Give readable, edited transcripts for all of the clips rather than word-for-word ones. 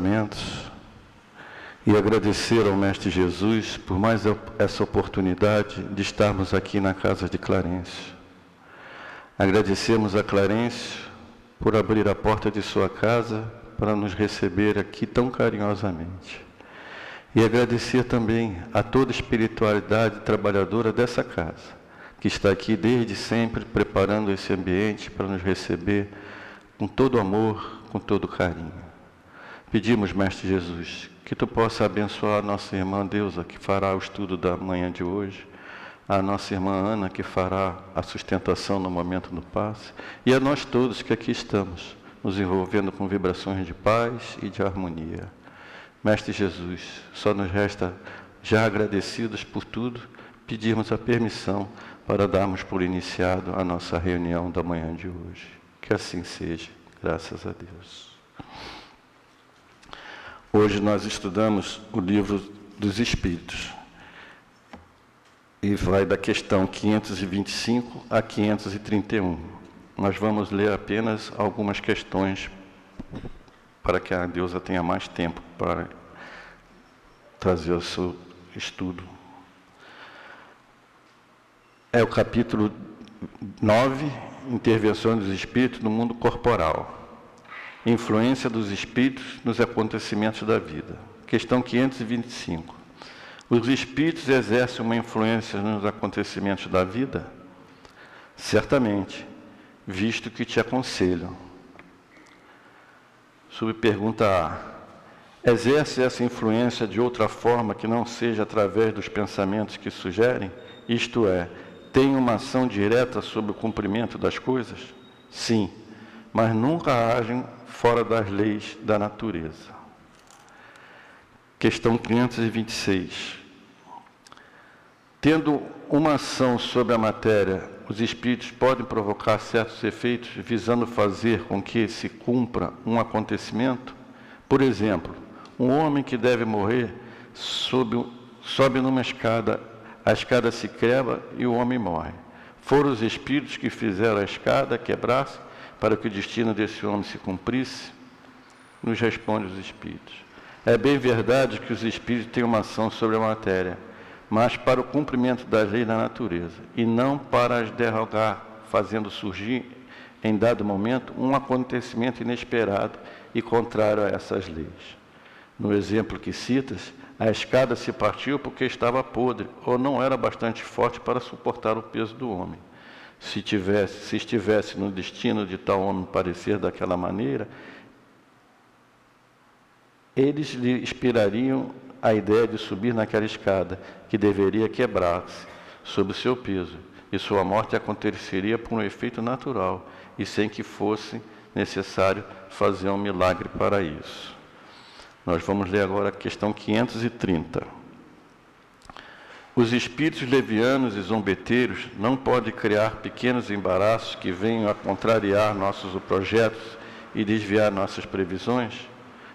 pensamentos e agradecer ao Mestre Jesus por mais essa oportunidade de estarmos aqui na casa de Clarencio. Agradecemos a Clarencio por abrir a porta de sua casa para nos receber aqui tão carinhosamente. E agradecer também a toda a espiritualidade trabalhadora dessa casa, que está aqui desde sempre preparando esse ambiente para nos receber com todo amor, com todo carinho. Pedimos, Mestre Jesus, que Tu possa abençoar a nossa irmã Deusa, que fará o estudo da manhã de hoje, a nossa irmã Ana, que fará a sustentação no momento do passe, e a nós todos que aqui estamos, nos envolvendo com vibrações de paz e de harmonia. Mestre Jesus, só nos resta, já agradecidos por tudo, pedirmos a permissão para darmos por iniciado a nossa reunião da manhã de hoje. Que assim seja, graças a Deus. Hoje nós estudamos o livro dos Espíritos. E vai da questão 525 a 531. Nós vamos ler apenas algumas questões para que a Deusa tenha mais tempo para trazer o seu estudo. É o capítulo 9, Intervenção dos Espíritos no mundo corporal. Influência dos Espíritos nos acontecimentos da vida. Questão 525. Os Espíritos exercem uma influência nos acontecimentos da vida? Certamente, visto que te aconselham. Subpergunta A. Exerce essa influência de outra forma que não seja através dos pensamentos que sugerem? Isto é, tem uma ação direta sobre o cumprimento das coisas? Sim, mas nunca agem fora das leis da natureza. Questão 526. Tendo uma ação sobre a matéria, os espíritos podem provocar certos efeitos visando fazer com que se cumpra um acontecimento? Por exemplo, um homem que deve morrer sobe numa escada, a escada se quebra e o homem morre. Foram os espíritos que fizeram a escada quebrar-se para que o destino desse homem se cumprisse? Nos responde os espíritos. É bem verdade que os espíritos têm uma ação sobre a matéria, mas para o cumprimento das leis da natureza, e não para as derrogar, fazendo surgir, em dado momento, um acontecimento inesperado e contrário a essas leis. No exemplo que citas, a escada se partiu porque estava podre, ou não era bastante forte para suportar o peso do homem. Se estivesse no destino de tal homem parecer daquela maneira, eles lhe inspirariam a ideia de subir naquela escada, que deveria quebrar-se sob o seu peso, e sua morte aconteceria por um efeito natural, e sem que fosse necessário fazer um milagre para isso. Nós vamos ler agora a questão 530. Os espíritos levianos e zombeteiros não podem criar pequenos embaraços que venham a contrariar nossos projetos e desviar nossas previsões?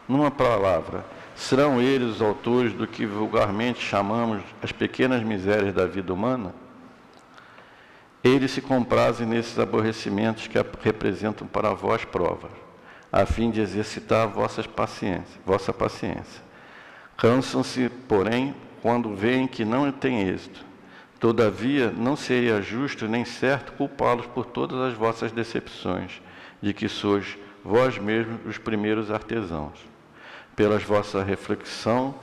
Numa palavra, serão eles os autores do que vulgarmente chamamos as pequenas misérias da vida humana? Eles se comprazem nesses aborrecimentos que representam para vós provas, a fim de exercitar vossa paciência. Cansam-se, porém, quando veem que não tem êxito. Todavia, não seria justo nem certo culpá-los por todas as vossas decepções, de que sois vós mesmos os primeiros artesãos. Pela vossa reflexão,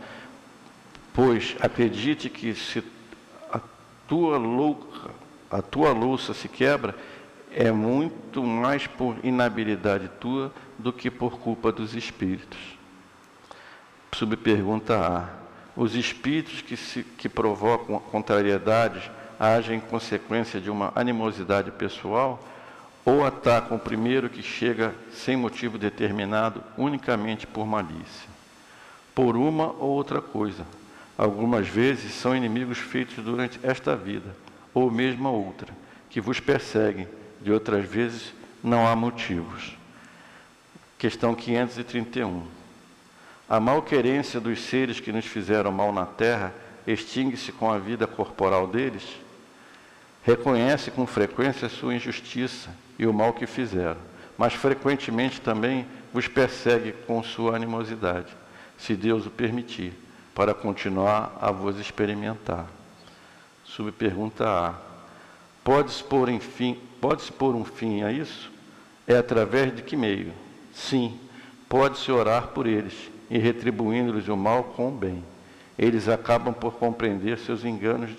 pois acredite que se a tua louça se quebra, é muito mais por inabilidade tua do que por culpa dos espíritos. Subpergunta A. Os espíritos que provocam contrariedades agem em consequência de uma animosidade pessoal ou atacam o primeiro que chega sem motivo determinado, unicamente por malícia? Por uma ou outra coisa. Algumas vezes são inimigos feitos durante esta vida, ou mesmo a outra, que vos perseguem. De outras vezes, não há motivos. Questão 531. A malquerência dos seres que nos fizeram mal na terra extingue-se com a vida corporal deles? Reconhece com frequência a sua injustiça e o mal que fizeram, mas frequentemente também vos persegue com sua animosidade, se Deus o permitir, para continuar a vos experimentar. Subpergunta A. Pode-se pôr um fim a isso? É através de que meio? Sim, pode-se orar por eles, e retribuindo-lhes o mal com o bem. Eles acabam por compreender seus enganos.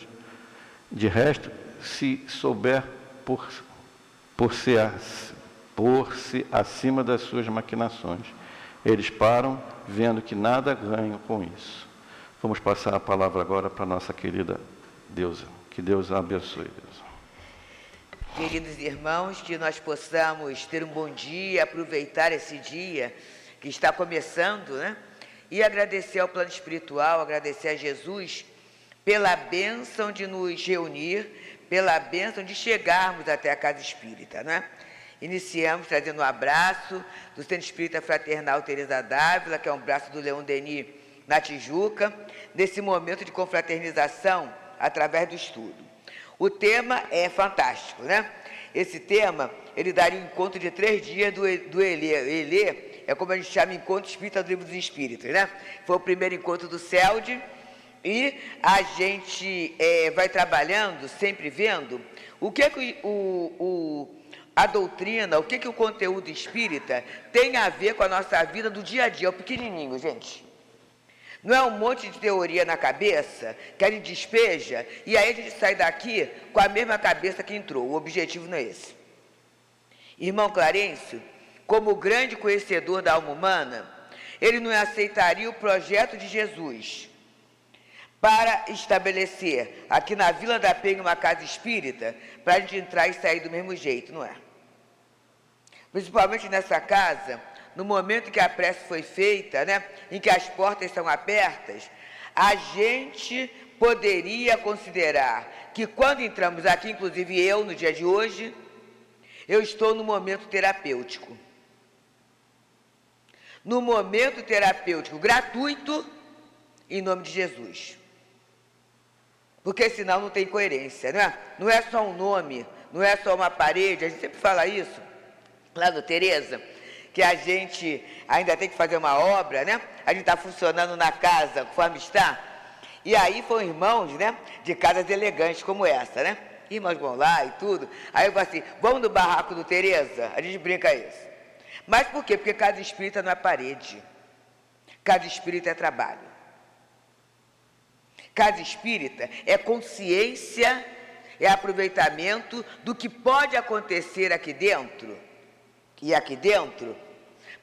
De resto, se souber pôr-se acima das suas maquinações, eles param, vendo que nada ganham com isso. Vamos passar a palavra agora para a nossa querida Deusa. Que Deus a abençoe, Deus. Queridos irmãos, que nós possamos ter um bom dia, aproveitar esse dia que está começando, né? E agradecer ao plano espiritual, agradecer a Jesus pela bênção de nos reunir, pela bênção de chegarmos até a Casa Espírita, né? Iniciamos trazendo um abraço do Centro Espírita Fraternal Teresa d'Ávila, que é um braço do Leon Denis na Tijuca, nesse momento de confraternização através do estudo. O tema é fantástico, né? Esse tema, ele daria um encontro de 3 dias do Elê. Elê é como a gente chama Encontro Espírita do Livro dos Espíritos, né? Foi o primeiro encontro do CELD e a gente vai trabalhando, sempre vendo o que a doutrina, o que o conteúdo espírita tem a ver com a nossa vida do dia a dia. É o pequenininho, gente. Não é um monte de teoria na cabeça que a gente despeja e aí a gente sai daqui com a mesma cabeça que entrou. O objetivo não é esse. Irmão Clarencio, como grande conhecedor da alma humana, ele não aceitaria o projeto de Jesus para estabelecer aqui na Vila da Penha uma casa espírita para a gente entrar e sair do mesmo jeito, não é? Principalmente nessa casa, no momento que a prece foi feita, né, em que as portas são abertas, a gente poderia considerar que quando entramos aqui, inclusive eu, no dia de hoje, eu estou no momento terapêutico. No momento terapêutico gratuito, em nome de Jesus. Porque senão não tem coerência, né? Não é só um nome, não é só uma parede, a gente sempre fala isso, lá no Teresa, que a gente ainda tem que fazer uma obra, né? A gente está funcionando na casa conforme está. E aí foram irmãos, né? De casas elegantes como essa, né? Irmãos vão lá e tudo. Aí eu falo assim, vamos no barraco do Teresa? A gente brinca isso. Mas por quê? Porque casa espírita não é parede. Casa espírita é trabalho. Casa espírita é consciência, é aproveitamento do que pode acontecer aqui dentro. E aqui dentro,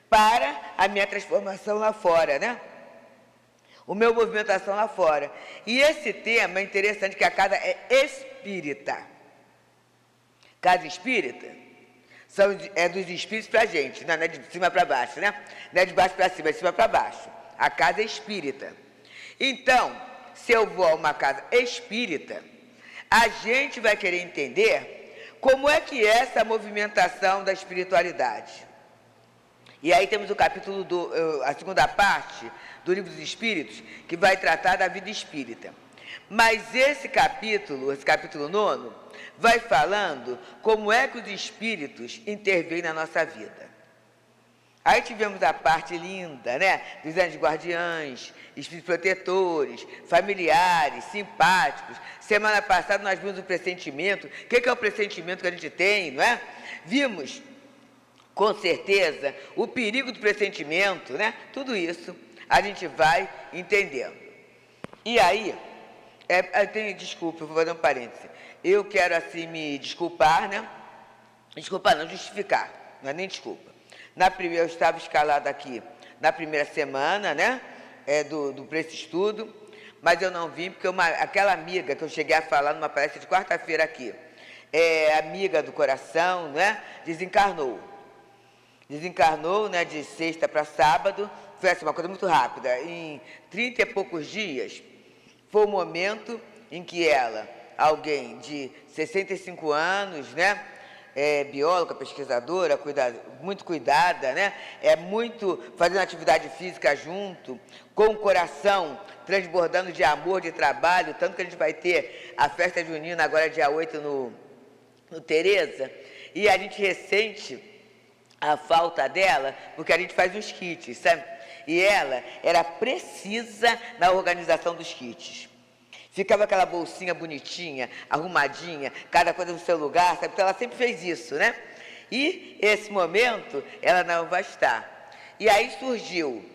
para a minha transformação lá fora, né? O meu movimentação lá fora. E esse tema é interessante, que a casa é espírita. Casa espírita é dos espíritos para a gente, não é de cima para baixo, né? Não é de baixo para cima, é de cima para baixo. A casa é espírita. Então, se eu vou a uma casa espírita, a gente vai querer entender como é que é essa movimentação da espiritualidade. E aí temos o capítulo, a segunda parte do Livro dos Espíritos, que vai tratar da vida espírita. Mas esse capítulo 9, vai falando como é que os espíritos intervêm na nossa vida. Aí tivemos a parte linda, né? Dos anjos guardiães, espíritos protetores, familiares, simpáticos. Semana passada nós vimos o pressentimento. O que é o pressentimento que a gente tem, não é? Vimos, com certeza, o perigo do pressentimento, né? Tudo isso a gente vai entendendo. E aí, desculpa, eu vou fazer um parêntese. Eu quero, assim, me desculpar, né? Desculpar não, justificar. Não é nem desculpa. Eu estava escalada aqui na primeira semana, né, para esse estudo, mas eu não vim porque aquela amiga que eu cheguei a falar numa palestra de quarta-feira aqui, amiga do coração, né, desencarnou. Desencarnou, né, de sexta para sábado, foi assim, uma coisa muito rápida. Em 30 e poucos dias, foi o momento em que ela, alguém de 65 anos, né, bióloga, pesquisadora, muito cuidada, né? Fazendo atividade física junto, com o coração transbordando de amor, de trabalho, tanto que a gente vai ter a festa junina agora dia 8 no Teresa, e a gente ressente a falta dela, porque a gente faz uns kits, sabe? E ela era precisa na organização dos kits. Ficava aquela bolsinha bonitinha, arrumadinha, cada coisa no seu lugar, sabe? Então ela sempre fez isso, né? E esse momento ela não vai estar. E aí surgiu,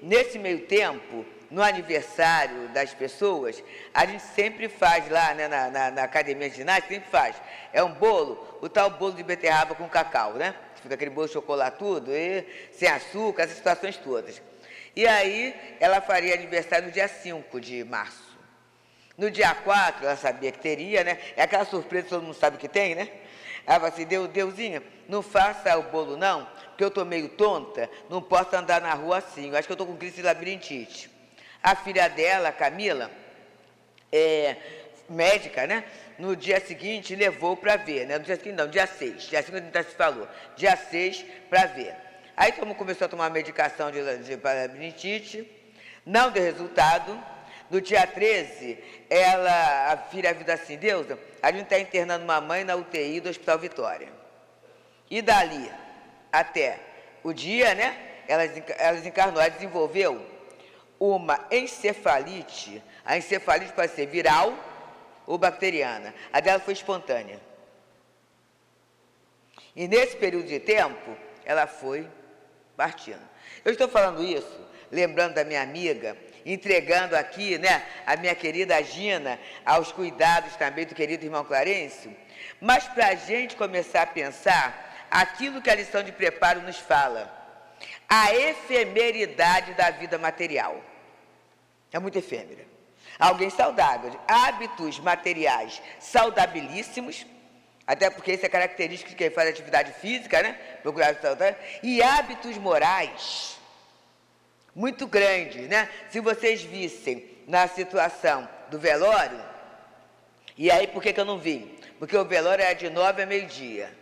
nesse meio tempo, no aniversário das pessoas, a gente sempre faz lá, né, na academia de ginástica, sempre faz. É um bolo, o tal bolo de beterraba com cacau, né? Fica aquele bolo de chocolatudo, sem açúcar, essas situações todas. E aí, ela faria aniversário no dia 5 de março. No dia 4, ela sabia que teria, né? É aquela surpresa que todo mundo sabe que tem, né? Ela falou assim, Deusinha, não faça o bolo não, porque eu estou meio tonta, não posso andar na rua assim, eu acho que eu estou com crise de labirintite. A filha dela, a Camila, médica, né? No dia seguinte, levou para ver, né? No dia seguinte, não, dia 6. Dia 5 a gente se falou. Dia 6 para ver. Aí começou a tomar uma medicação de labirintite, não deu resultado. No dia 13, a filha viu assim, Deusa, a gente está internando uma mãe na UTI do Hospital Vitória. E dali até o dia, né? Ela desencarnou, ela desenvolveu uma encefalite. A encefalite pode ser viral ou bacteriana. A dela foi espontânea. E nesse período de tempo, ela foi partindo. Eu estou falando isso, lembrando da minha amiga, entregando aqui, né, a minha querida Gina, aos cuidados também do querido irmão Clarencio, mas para a gente começar a pensar aquilo que a lição de preparo nos fala, a efemeridade da vida material. É muito efêmera. Alguém saudável, hábitos materiais saudabilíssimos, até porque isso é característica de quem faz atividade física, né? Procurar saudável, e hábitos morais muito grandes, né? Se vocês vissem na situação do velório, e aí por que eu não vim? Porque o velório era de 9 a meio-dia.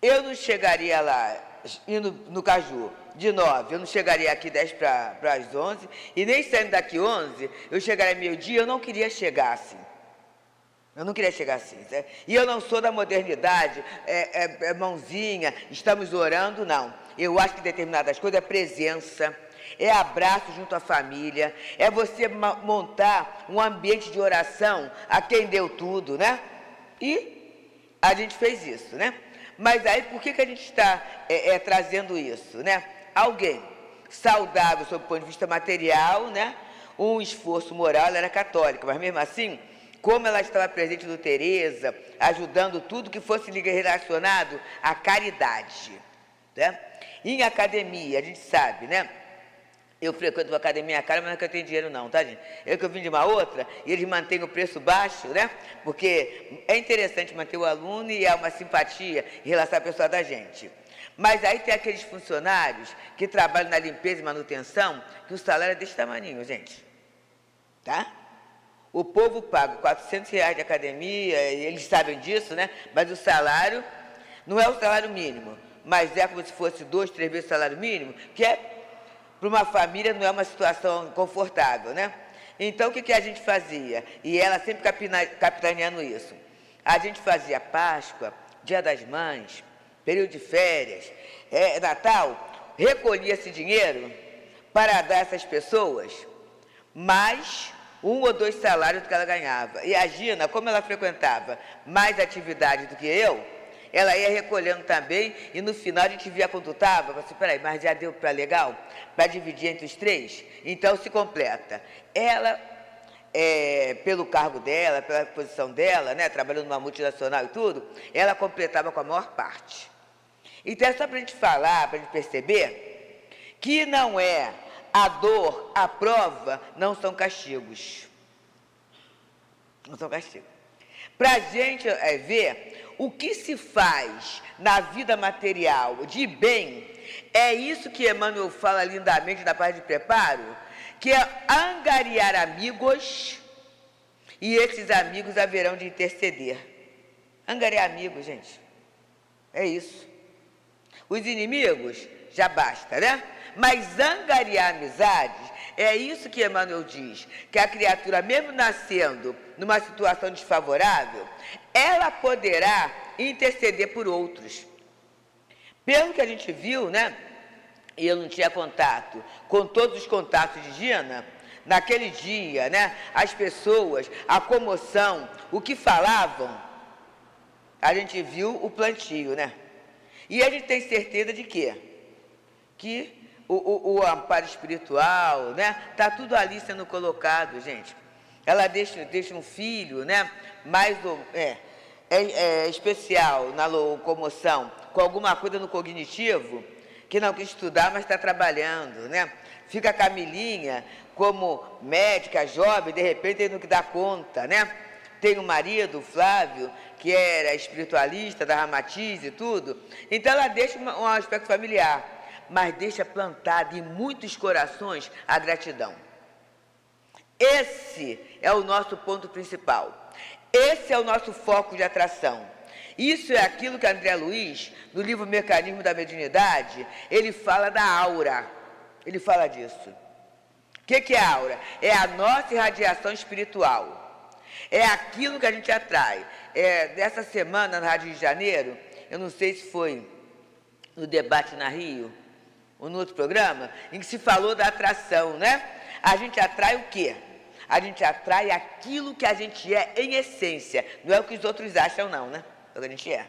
Eu não chegaria lá, indo no Caju, de 9, eu não chegaria aqui 10 para as 11, e nem saindo daqui 11, eu chegaria meio-dia, eu não queria chegar assim. Eu não queria chegar assim. Né? E eu não sou da modernidade, mãozinha, estamos orando, não. Eu acho que determinadas coisas é presença, é abraço junto à família, é você montar um ambiente de oração a quem deu tudo, né? E a gente fez isso, né? Mas aí, por que a gente está trazendo isso, né? Alguém saudável sob o ponto de vista material, né? Um esforço moral, ela era católica, mas mesmo assim, como ela estava presente no Teresa, ajudando tudo que fosse relacionado à caridade, né? Em academia, a gente sabe, né? Eu frequento uma academia cara, mas não é que eu tenho dinheiro não, tá, gente? Eu que eu vim de uma outra, e eles mantêm o preço baixo, né? Porque é interessante manter o aluno e há uma simpatia em relação à pessoa da gente. Mas aí tem aqueles funcionários que trabalham na limpeza e manutenção, que o salário é desse tamaninho, gente. Tá? O povo paga R$400 de academia, eles sabem disso, né? Mas o salário não é o salário mínimo, mas é como se fosse 2, 3 vezes o salário mínimo, que é, para uma família, não é uma situação confortável, né? Então, o que a gente fazia? E ela sempre capitaneando isso. A gente fazia Páscoa, Dia das Mães, período de férias, Natal, recolhia esse dinheiro para dar a essas pessoas mais 1 ou 2 salários do que ela ganhava. E a Gina, como ela frequentava mais atividade do que eu, ela ia recolhendo também, e no final a gente via quanto estava, falei assim, peraí, mas já deu para legal? Para dividir entre os 3? Então se completa. Ela, pelo cargo dela, pela posição dela, né, trabalhando numa multinacional e tudo, ela completava com a maior parte. Então é só para a gente falar, para a gente perceber, que não é a dor, a prova, não são castigos. Não são castigos. Para a gente ver o que se faz na vida material de bem, é isso que Emmanuel fala lindamente na parte de preparo, que é angariar amigos, e esses amigos haverão de interceder. Angariar amigos, gente, é isso. Os inimigos, já basta, né? Mas angariar amizades, é isso que Emmanuel diz, que a criatura, mesmo nascendo numa situação desfavorável, ela poderá interceder por outros. Pelo que a gente viu, né? E eu não tinha contato com todos os contatos de Gina, naquele dia, né? As pessoas, a comoção, o que falavam, a gente viu o plantio, né? E a gente tem certeza de quê? Que o amparo espiritual, né? Tá tudo ali sendo colocado, gente. Ela deixa um filho, né? Mais especial na locomoção, com alguma coisa no cognitivo, que não quis estudar, mas está trabalhando, né? Fica a Camilinha como médica, jovem, de repente tendo que dar conta, né? Tem o marido, o Flávio, que era espiritualista da Ramatiz e tudo. Então ela deixa um aspecto familiar, mas deixa plantada em muitos corações a gratidão. Esse é o nosso ponto principal. Esse é o nosso foco de atração. Isso é aquilo que André Luiz, no livro Mecanismo da Mediunidade, ele fala da aura. Ele fala disso. O que é a aura? É a nossa irradiação espiritual. É aquilo que a gente atrai. Dessa semana, na Rádio Rio de Janeiro, eu não sei se foi no debate na Rio, ou no outro programa, em que se falou da atração, né? A gente atrai o quê? A gente atrai aquilo que a gente é em essência. Não é o que os outros acham, não, né? É o que a gente é.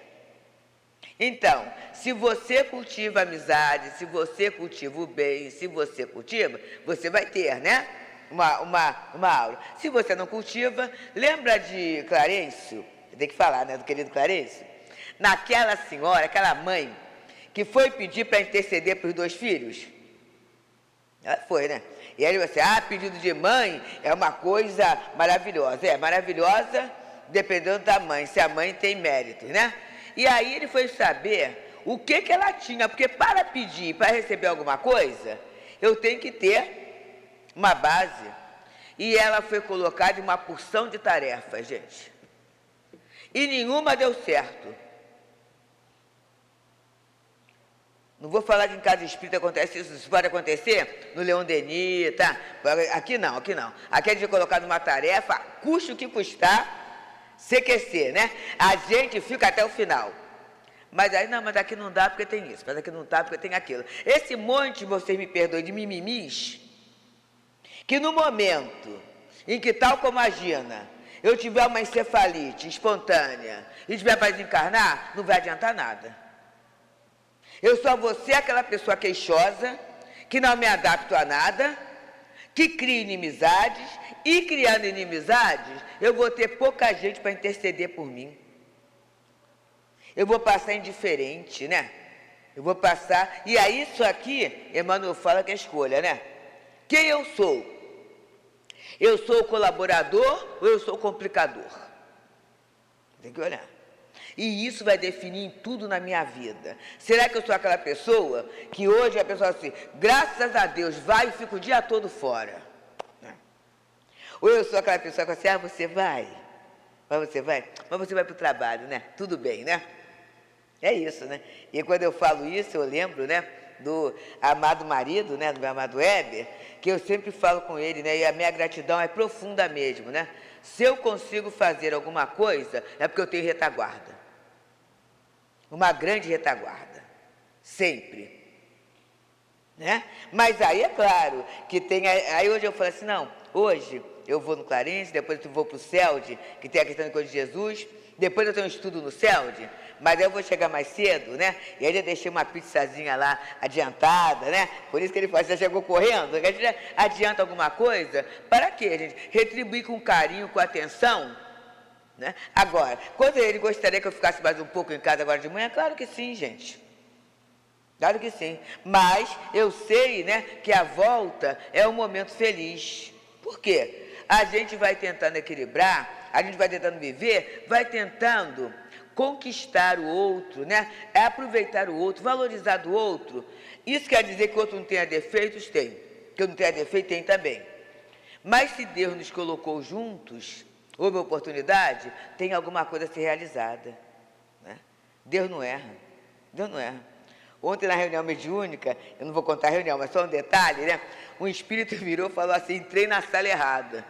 Então, se você cultiva a amizade, se você cultiva o bem, se você cultiva, você vai ter, né? Uma aura. Se você não cultiva, lembra de Clarencio? Tem que falar, né? Do querido Clarencio? Naquela senhora, aquela mãe, que foi pedir para interceder para os 2 filhos. Ela foi, né? E aí você, pedido de mãe é uma coisa maravilhosa. É maravilhosa dependendo da mãe, se a mãe tem mérito, né? E aí ele foi saber o que ela tinha, porque para pedir, para receber alguma coisa, eu tenho que ter uma base. E ela foi colocada em uma porção de tarefas, gente. E nenhuma deu certo. Não vou falar que em casa espírita acontece isso, isso pode acontecer no Leon Denis, tá? Aqui não, aqui não. Aqui a gente é colocado numa tarefa, custe o que custar, CQC, né? A gente fica até o final. Mas aí, não, mas aqui não dá porque tem isso, mas aqui não dá porque tem aquilo. Esse monte, vocês me perdoem, de mimimis, que no momento em que, tal como a Gina, eu tiver uma encefalite espontânea e tiver para desencarnar, não vai adiantar nada. Eu só vou ser aquela pessoa queixosa, que não me adapto a nada, que cria inimizades, e criando inimizades, eu vou ter pouca gente para interceder por mim. Eu vou passar indiferente, né? Eu vou passar... E aí isso aqui, Emmanuel fala que é escolha, né? Quem eu sou? Eu sou o colaborador ou eu sou o complicador? Tem que olhar. E isso vai definir em tudo na minha vida. Será que eu sou aquela pessoa que hoje a pessoa assim, graças a Deus, vai e fica o dia todo fora? Ou eu sou aquela pessoa que assim, você vai? Mas você vai? Mas você vai para o trabalho, né? Tudo bem, né? É isso, né? E quando eu falo isso, eu lembro, né? Do amado marido, né? Do meu amado Weber, que eu sempre falo com ele, né? E a minha gratidão é profunda mesmo, né? Se eu consigo fazer alguma coisa, é porque eu tenho retaguarda. Uma grande retaguarda. Sempre. Né? Mas aí é claro que tem... Aí hoje eu falo assim, não, hoje eu vou no Clarence, depois eu vou para o CELD, que tem a questão de coisa de Jesus, depois eu tenho um estudo no CELD, mas aí eu vou chegar mais cedo, né? E aí eu deixei uma pizzazinha lá adiantada, né? Por isso que ele fala, você chegou correndo, a gente adianta alguma coisa, para quê, gente? Retribuir com carinho, com atenção, né? Agora, quando ele gostaria que eu ficasse mais um pouco em casa agora de manhã, claro que sim, gente. Claro que sim. Mas eu sei, né, que a volta é um momento feliz. Por quê? A gente vai tentando equilibrar, a gente vai tentando viver, vai tentando conquistar o outro, né? É aproveitar o outro, valorizar o outro. Isso quer dizer que o outro não tenha defeitos? Tem. Que eu não tenha defeito? Tem também. Mas se Deus nos colocou juntos, houve oportunidade, tem alguma coisa a ser realizada. Né? Deus não erra. Deus não erra. Ontem na reunião mediúnica, eu não vou contar a reunião, mas só um detalhe, né? Um espírito virou e falou assim, entrei na sala errada.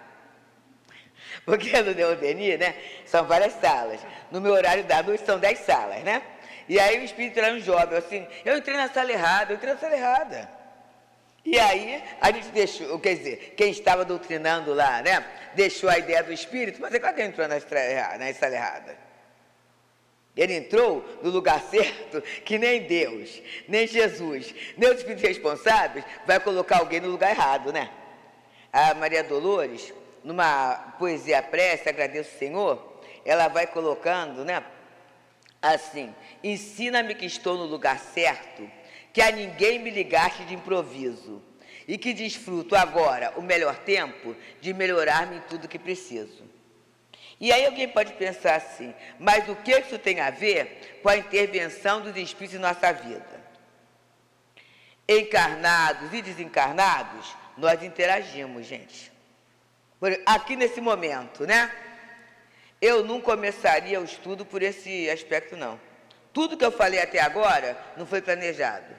Porque no Leon Denis, né? São várias salas. No meu horário da noite são 10 salas, né? E aí o espírito era um jovem, assim, eu entrei na sala errada. E aí a gente deixou, quer dizer, quem estava doutrinando lá, né, deixou a ideia do espírito, mas é claro que ele entrou na sala errada. Ele entrou no lugar certo, que nem Deus, nem Jesus, nem os espíritos responsáveis vai colocar alguém no lugar errado, né? A Maria Dolores, numa poesia prece, Agradeço Senhor, ela vai colocando, né, assim, ensina-me que estou no lugar certo, que a ninguém me ligaste de improviso, e que desfruto agora o melhor tempo de melhorar-me em tudo que preciso. E aí alguém pode pensar assim, mas o que isso tem a ver com a intervenção dos espíritos em nossa vida? Encarnados e desencarnados, nós interagimos, gente. Aqui nesse momento, né? Eu não começaria o estudo por esse aspecto, não. Tudo que eu falei até agora não foi planejado.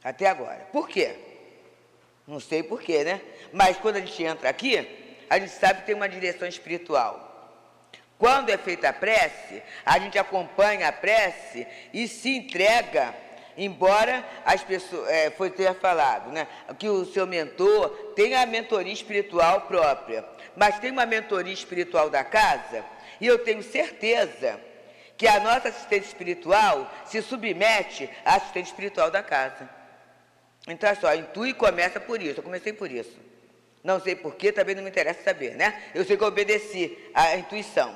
Até agora. Por quê? Não sei por quê, né? Mas quando a gente entra aqui, a gente sabe que tem uma direção espiritual. Quando é feita a prece, a gente acompanha a prece e se entrega, embora as pessoas, foi ter falado, né, que o seu mentor tem a mentoria espiritual própria, mas tem uma mentoria espiritual da casa, e eu tenho certeza que a nossa assistente espiritual se submete à assistente espiritual da casa. Então, é só, intui e começa por isso. Eu comecei por isso. Não sei porquê, também não me interessa saber, né? Eu sei que eu obedeci à intuição.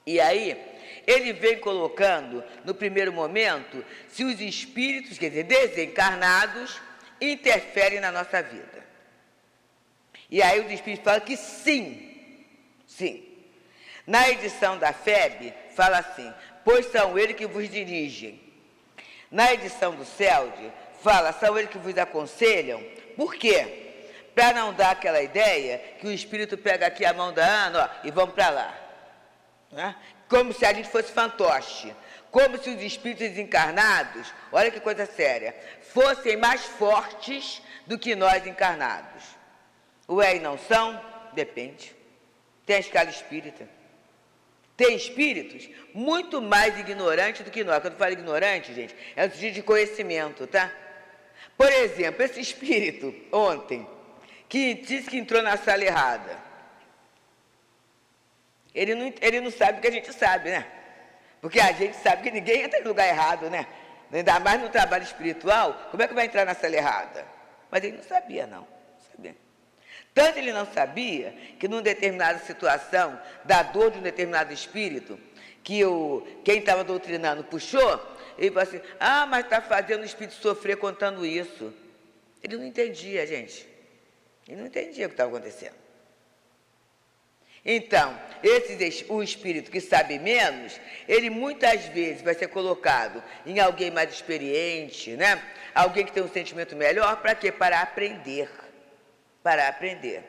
E aí, ele vem colocando, no primeiro momento, se os espíritos, quer dizer, desencarnados, interferem na nossa vida. E aí os espíritos falam que sim, sim. Na edição da FEB, fala assim, pois são eles que vos dirigem. Na edição do CELD, fala, são eles que vos aconselham. Por quê? Para não dar aquela ideia que o espírito pega aqui a mão da Ana, ó, e vamos para lá. Né? Como se a gente fosse fantoche. Como se os espíritos desencarnados, olha que coisa séria, fossem mais fortes do que nós encarnados. Ué, e não são? Depende. Tem a escala espírita. Tem espíritos muito mais ignorantes do que nós. Quando eu falo ignorante, gente, é no sentido de conhecimento, tá? Por exemplo, esse espírito, ontem, que disse que entrou na sala errada, ele não sabe o que a gente sabe, né? Porque a gente sabe que ninguém entra no lugar errado, né? Ainda mais no trabalho espiritual, como é que vai entrar na sala errada? Mas ele não sabia, não. Sabia. Tanto ele não sabia que, numa determinada situação, da dor de um determinado espírito, que quem estava doutrinando puxou, ele falou assim, mas está fazendo o espírito sofrer contando isso. Ele não entendia, gente. Ele não entendia o que estava acontecendo. Então, o espírito que sabe menos, ele muitas vezes vai ser colocado em alguém mais experiente, né? Alguém que tem um sentimento melhor, para quê? Para aprender. Para aprender.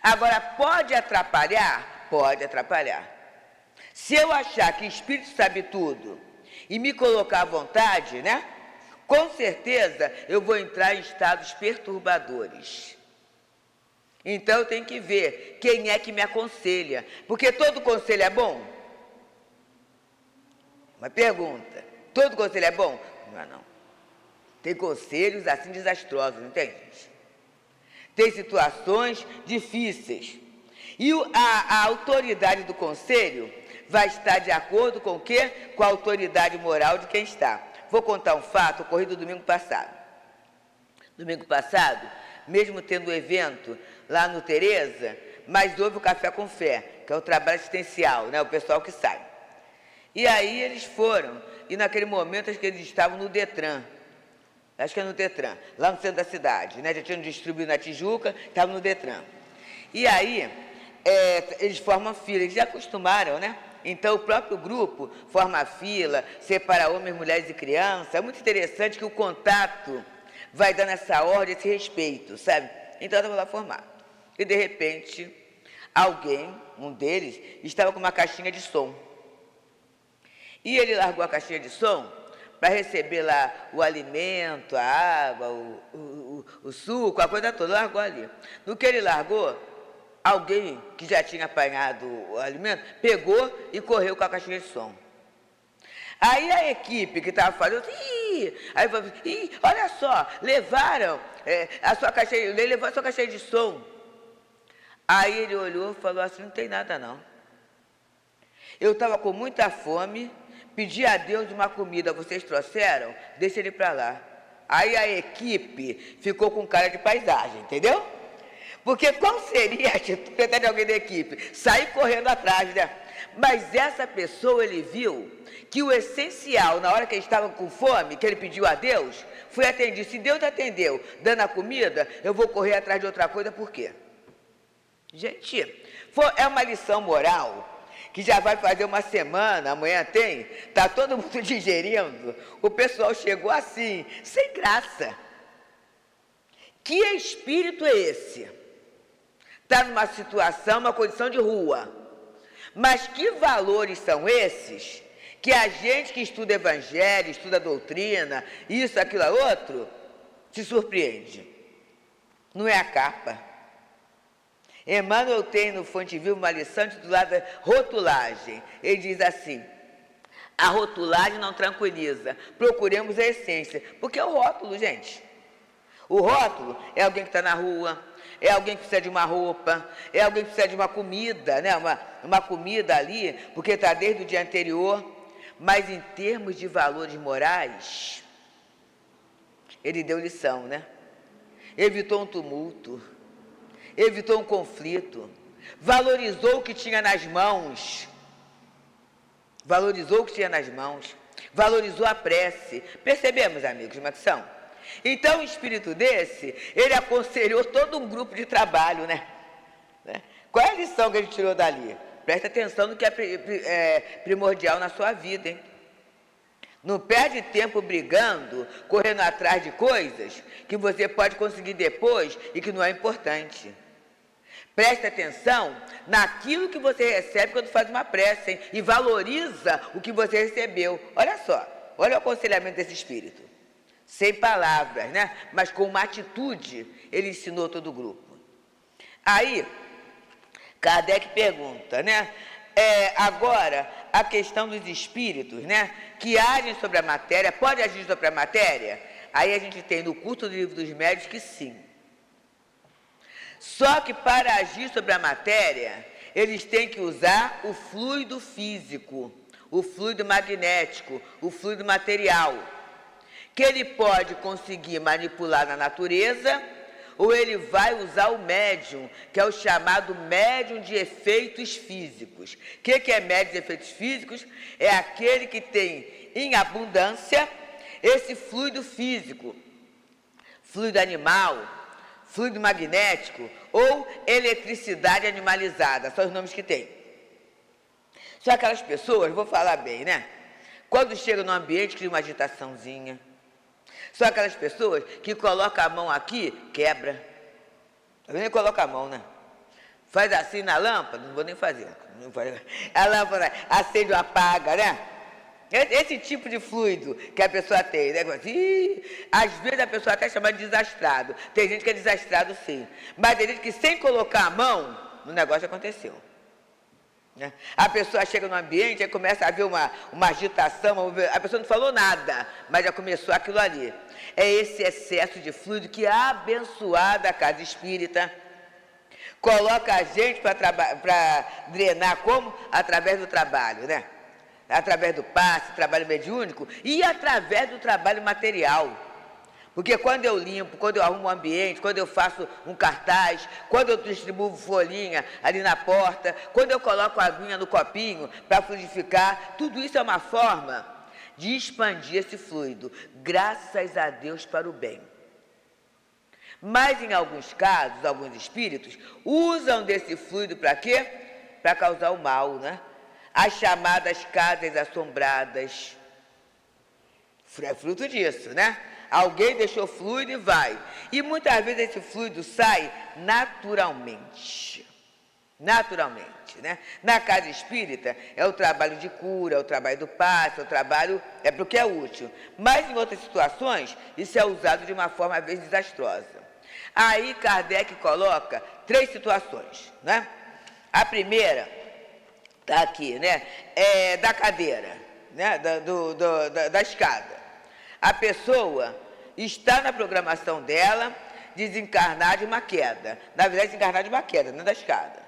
Agora, pode atrapalhar? Pode atrapalhar. Se eu achar que o espírito sabe tudo e me colocar à vontade, né? Com certeza eu vou entrar em estados perturbadores. Então eu tenho que ver quem é que me aconselha. Porque todo conselho é bom? Uma pergunta. Todo conselho é bom? Não é não. Tem conselhos assim desastrosos, não tem, gente? Tem situações difíceis. E a autoridade do conselho vai estar de acordo com o quê? Com a autoridade moral de quem está. Vou contar um fato ocorrido domingo passado. Domingo passado, mesmo tendo o evento lá no Tereza, mas houve o Café com Fé, que é o trabalho assistencial, né? O pessoal que sai. E aí eles foram, e naquele momento acho que eles estavam no Detran. Acho que é no Detran, lá no centro da cidade, né? Já tinham distribuído na Tijuca, estavam no Detran. E aí, eles formam fila, eles já acostumaram, né? Então, o próprio grupo forma fila, separa homens, mulheres e crianças. É muito interessante que o contato vai dando essa ordem, esse respeito, sabe? Então, eu estava lá formado. E, de repente, alguém, um deles, estava com uma caixinha de som. E ele largou a caixinha de som para receber lá o alimento, a água, o suco, a coisa toda, largou ali. No que ele largou, alguém que já tinha apanhado o alimento, pegou e correu com a caixinha de som. Aí a equipe que estava fazendo, aí falou, olha só, levaram a sua caixinha, ele levou a sua caixinha de som. Aí ele olhou e falou assim, não tem nada não. Eu estava com muita fome, pedi a Deus uma comida, vocês trouxeram? Deixa ele para lá. Aí a equipe ficou com cara de paisagem, entendeu? Porque qual seria a atitude de alguém da equipe? Sair correndo atrás, né? Mas essa pessoa, ele viu que o essencial, na hora que ele estava com fome, que ele pediu a Deus, foi atendido. Se Deus atendeu dando a comida, eu vou correr atrás de outra coisa, por quê? Gente, é uma lição moral que já vai fazer uma semana, amanhã tem, está todo mundo digerindo, o pessoal chegou assim, sem graça. Que espírito é esse? Está numa situação, uma condição de rua. Mas que valores são esses que a gente que estuda evangelho, estuda doutrina, isso, aquilo, outro, se surpreende? Não é a capa. Emmanuel tem no Fonte Viva uma lição titulada Rotulagem. Ele diz assim, a rotulagem não tranquiliza, procuremos a essência. Porque é o rótulo, gente. O rótulo é alguém que está na rua, é alguém que precisa de uma roupa, é alguém que precisa de uma comida, né? uma comida ali, porque está desde o dia anterior. Mas em termos de valores morais, ele deu lição, né? Evitou um tumulto, evitou um conflito, valorizou o que tinha nas mãos, valorizou a prece. Percebemos, amigos, como é que são? Então, um espírito desse, ele aconselhou todo um grupo de trabalho, né? Qual é a lição que ele tirou dali? Preste atenção no que é primordial na sua vida, hein? Não perde tempo brigando, correndo atrás de coisas que você pode conseguir depois e que não é importante. Preste atenção naquilo que você recebe quando faz uma prece, hein? E valoriza o que você recebeu. Olha só, olha o aconselhamento desse espírito. Sem palavras, né? Mas com uma atitude, ele ensinou todo o grupo. Aí, Kardec pergunta, né? Agora, a questão dos espíritos, né? Que agem sobre a matéria, pode agir sobre a matéria? Aí a gente tem no curso do Livro dos Médiuns que sim. Só que para agir sobre a matéria, eles têm que usar o fluido físico, o fluido magnético, o fluido material, que ele pode conseguir manipular na natureza, ou ele vai usar o médium, que é o chamado médium de efeitos físicos. O que é médium de efeitos físicos? É aquele que tem em abundância esse fluido físico, fluido animal, fluido magnético ou eletricidade animalizada, são os nomes que tem. São aquelas pessoas, vou falar bem, né? Quando chega no ambiente, cria uma agitaçãozinha. São aquelas pessoas que colocam a mão aqui, quebra. Eu nem coloco a mão, né? Faz assim na lâmpada, não vou nem fazer. A lâmpada acende ou apaga, né? Esse tipo de fluido que a pessoa tem, né? Às vezes a pessoa até chama de desastrado. Tem gente que é desastrado sim. Mas tem gente que sem colocar a mão, o negócio aconteceu. Né? A pessoa chega no ambiente e começa a ver uma agitação, a pessoa não falou nada, mas já começou aquilo ali. É esse excesso de fluido que a abençoada casa espírita coloca a gente para drenar como? Através do trabalho, né? Através do passe, trabalho mediúnico e através do trabalho material. Porque quando eu limpo, quando eu arrumo o ambiente, quando eu faço um cartaz, quando eu distribuo folhinha ali na porta, quando eu coloco a aguinha no copinho para fluidificar, tudo isso é uma forma de expandir esse fluido, graças a Deus para o bem. Mas em alguns casos, alguns espíritos usam desse fluido para quê? Para causar o mal, né? As chamadas casas assombradas. É fruto disso, né? Alguém deixou fluido e vai. E muitas vezes esse fluido sai naturalmente. Naturalmente, né? Na casa espírita é o trabalho de cura, é o trabalho do passe, é porque é útil. Mas em outras situações, isso é usado de uma forma às vezes desastrosa. Aí Kardec coloca 3 situações, né? A primeira, está aqui, né? É da cadeira. né, da escada. A pessoa está na programação dela desencarnar de uma queda. Na verdade, desencarnar de uma queda, não da escada.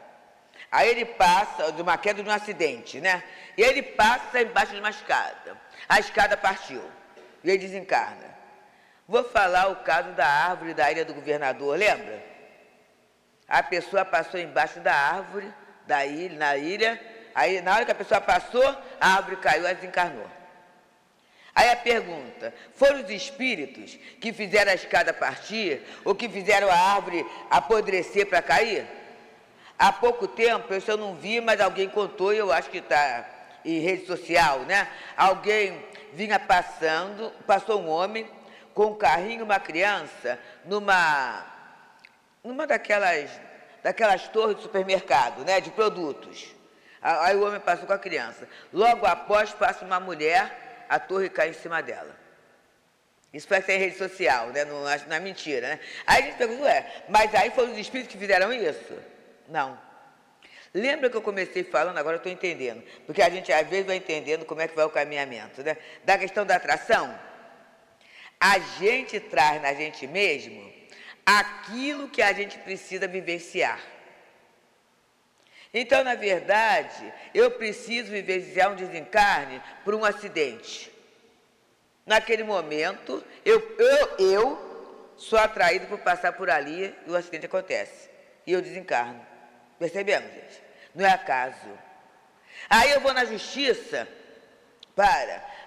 Aí ele passa, de uma queda de um acidente, né? E ele passa embaixo de uma escada. A escada partiu. E ele desencarna. Vou falar o caso da árvore da Ilha do Governador, lembra? A pessoa passou embaixo da árvore, na ilha, aí na hora que a pessoa passou, a árvore caiu, ela desencarnou. Aí a pergunta, foram os espíritos que fizeram a escada partir, ou que fizeram a árvore apodrecer para cair? Há pouco tempo, eu não vi, mas alguém contou, e eu acho que está em rede social, né? Alguém vinha passou um homem com um carrinho, uma criança, numa daquelas torres de supermercado, né, de produtos. Aí o homem passou com a criança. Logo após, passa uma mulher, a torre cai em cima dela. Isso vai ser em rede social, né? Não é mentira, né? Aí a gente pergunta, mas aí foram os espíritos que fizeram isso? Não. Lembra que eu comecei falando, agora eu estou entendendo, porque a gente às vezes vai entendendo como é que vai o caminhamento, né? Da questão da atração. A gente traz na gente mesmo aquilo que a gente precisa vivenciar. Então, na verdade, eu preciso vivenciar um desencarne por um acidente. Naquele momento, eu sou atraído por passar por ali e o acidente acontece. E eu desencarno. Percebemos, gente? Não é acaso. Aí eu vou na justiça,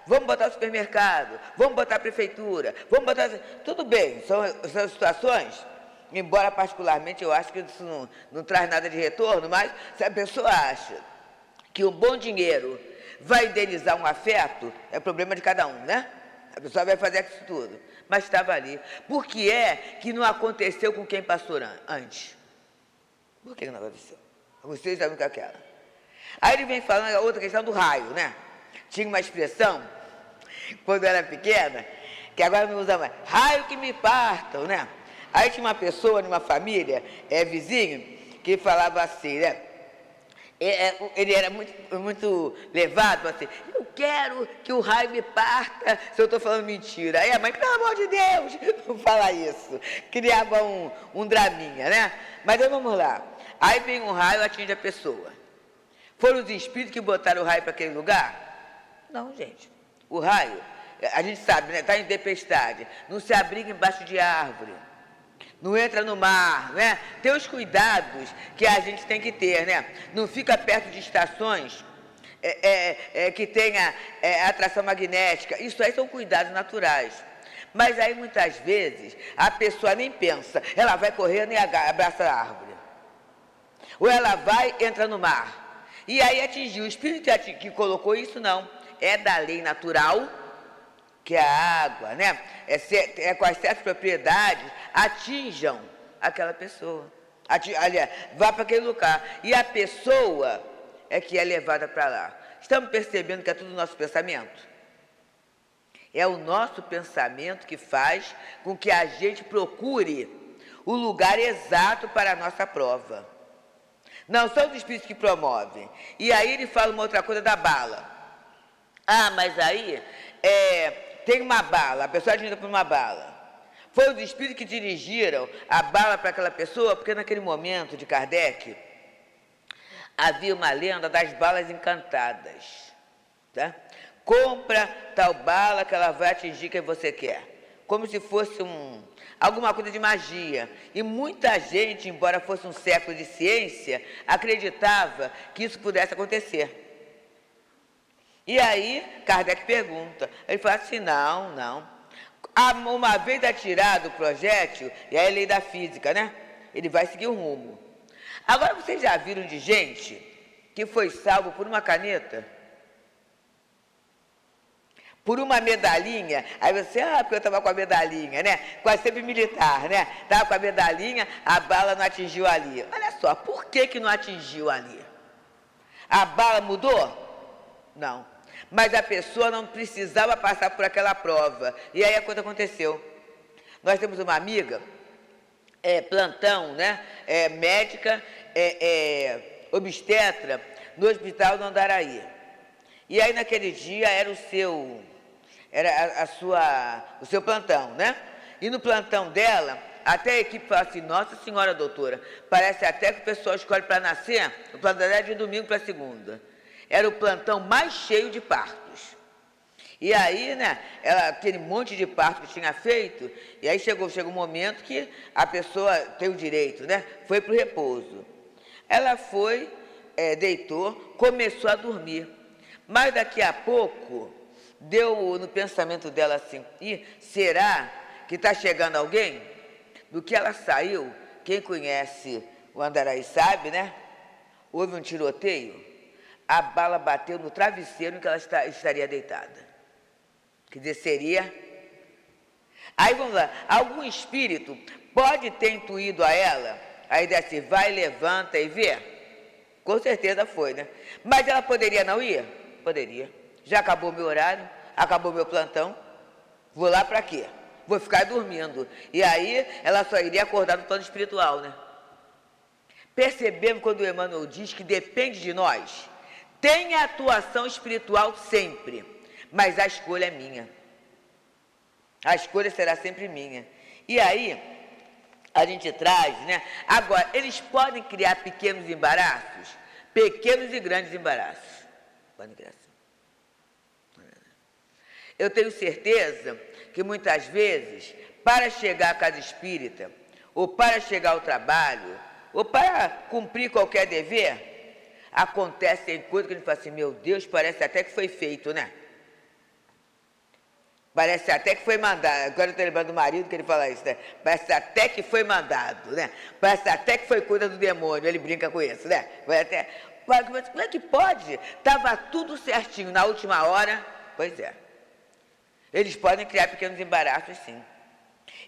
vamos botar o supermercado, vamos botar a prefeitura, vamos botar... Tudo bem, são situações, embora particularmente eu acho que isso não traz nada de retorno, mas se a pessoa acha que um bom dinheiro vai indenizar um afeto, é problema de cada um, né? A pessoa vai fazer isso tudo, mas estava ali. Por que é que não aconteceu com quem passou antes? Por que não aconteceu? Vocês sabem o que é aquela. Aí ele vem falando a outra questão do raio, né? Tinha uma expressão, quando eu era pequena, que agora não usa mais, raio que me partam, né? Aí tinha uma pessoa, numa família, vizinho, que falava assim, né? Ele era muito levado, assim, eu quero que o raio me parta se eu estou falando mentira. Aí a mãe, pelo amor de Deus, não fala isso. Criava um draminha, né? Mas aí vamos lá. Aí vem um raio e atinge a pessoa. Foram os espíritos que botaram o raio para aquele lugar? Não, gente. O raio, a gente sabe, né? Está em tempestade. Não se abriga embaixo de árvore. Não entra no mar, né? Tem os cuidados que a gente tem que ter, né? Não fica perto de estações que tenha atração magnética. Isso aí são cuidados naturais. Mas aí, muitas vezes, a pessoa nem pensa. Ela vai correndo e abraça a árvore. Ou ela vai e entra no mar. E aí atingiu. O espírito que colocou isso, não. É da lei natural, que a água, né? Com as certas propriedades, atinjam aquela pessoa. Aliás, vá para aquele lugar. E a pessoa é que é levada para lá. Estamos percebendo que é tudo nosso pensamento? É o nosso pensamento que faz com que a gente procure o lugar exato para a nossa prova. Não são os espíritos que promovem. E aí ele fala uma outra coisa da bala. Ah, mas aí tem uma bala, a pessoa é atingida por uma bala. Foi os espíritos que dirigiram a bala para aquela pessoa, porque naquele momento de Kardec, havia uma lenda das balas encantadas. Tá? Compra tal bala que ela vai atingir quem você quer. Como se fosse alguma coisa de magia. E muita gente, embora fosse um século de ciência, acreditava que isso pudesse acontecer. E aí, Kardec pergunta. Ele fala assim, não. Uma vez atirado o projétil, e aí é a lei da física, né? Ele vai seguir o rumo. Agora, vocês já viram de gente que foi salvo por uma caneta? Por uma medalhinha? Aí você, porque eu estava com a medalhinha, né? Quase sempre militar, né? Estava com a medalhinha, a bala não atingiu ali. Olha só, por que não atingiu ali? A bala mudou? Não. Mas a pessoa não precisava passar por aquela prova. E aí a coisa aconteceu. Nós temos uma amiga, plantão, né? Médica, obstetra, no hospital do Andaraí. E aí, naquele dia, era o seu plantão, né? E no plantão dela, até a equipe fala assim, nossa senhora doutora, parece até que o pessoal escolhe para nascer, o plantão dela é de domingo para segunda. Era o plantão mais cheio de partos. E aí, né, aquele monte de parto que tinha feito, e aí chegou um momento que a pessoa tem o direito, né? Foi para o repouso. Ela foi, deitou, começou a dormir. Mas daqui a pouco, deu no pensamento dela assim, será que está chegando alguém? Do que ela saiu, quem conhece o Andaraí sabe, né? Houve um tiroteio, a bala bateu no travesseiro em que ela estaria deitada. Quer dizer, seria... Aí, vamos lá, algum espírito pode ter intuído a ela, a ideia assim, vai, levanta e vê? Com certeza foi, né? Mas ela poderia não ir? Poderia. Já acabou meu horário, acabou meu plantão, vou lá para quê? Vou ficar dormindo. E aí, ela só iria acordar no plano espiritual, né? Percebemos quando o Emmanuel diz que depende de nós. Tem a atuação espiritual sempre, mas a escolha é minha. A escolha será sempre minha. E aí, a gente traz, né? Agora, eles podem criar pequenos embaraços, pequenos e grandes embaraços. Podem criar assim. Eu tenho certeza que muitas vezes, para chegar à casa espírita, ou para chegar ao trabalho, ou para cumprir qualquer dever, acontecem coisas que a gente fala assim, meu Deus, parece até que foi feito, né? Parece até que foi mandado. Agora eu estou lembrando do marido que ele fala isso, né? Parece até que foi mandado, né? Parece até que foi coisa do demônio. Ele brinca com isso, né? Como é que pode? Estava tudo certinho na última hora. Pois é. Eles podem criar pequenos embaraços, sim.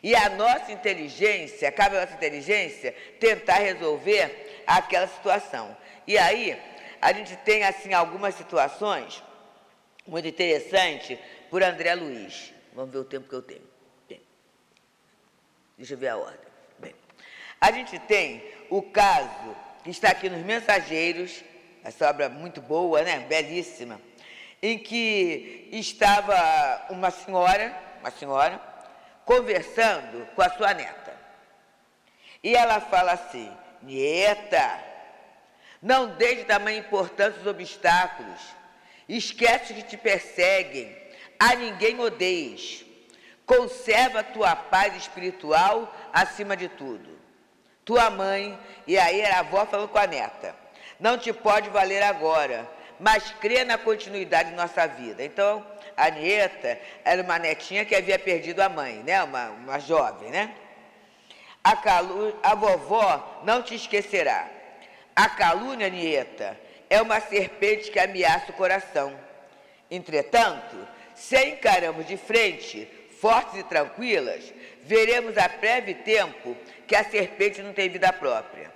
E a nossa inteligência, cabe à nossa inteligência tentar resolver aquela situação. E aí, a gente tem, assim, algumas situações muito interessantes por André Luiz. Vamos ver o tempo que eu tenho. Bem, deixa eu ver a ordem. Bem, a gente tem o caso que está aqui nos Mensageiros, essa obra muito boa, né? Belíssima, em que estava uma senhora conversando com a sua neta. E ela fala assim, nieta, não deixe tamanha importância os obstáculos, esquece que te perseguem, a ninguém odeies, conserva a tua paz espiritual acima de tudo. Tua mãe, e aí era a avó falando com a neta, não te pode valer agora, mas crê na continuidade de nossa vida. Então, a nieta era uma netinha que havia perdido a mãe, né? Uma jovem, né? A vovó não te esquecerá. A calúnia, nieta, é uma serpente que ameaça o coração. Entretanto, se a encaramos de frente, fortes e tranquilas, veremos a breve tempo que a serpente não tem vida própria.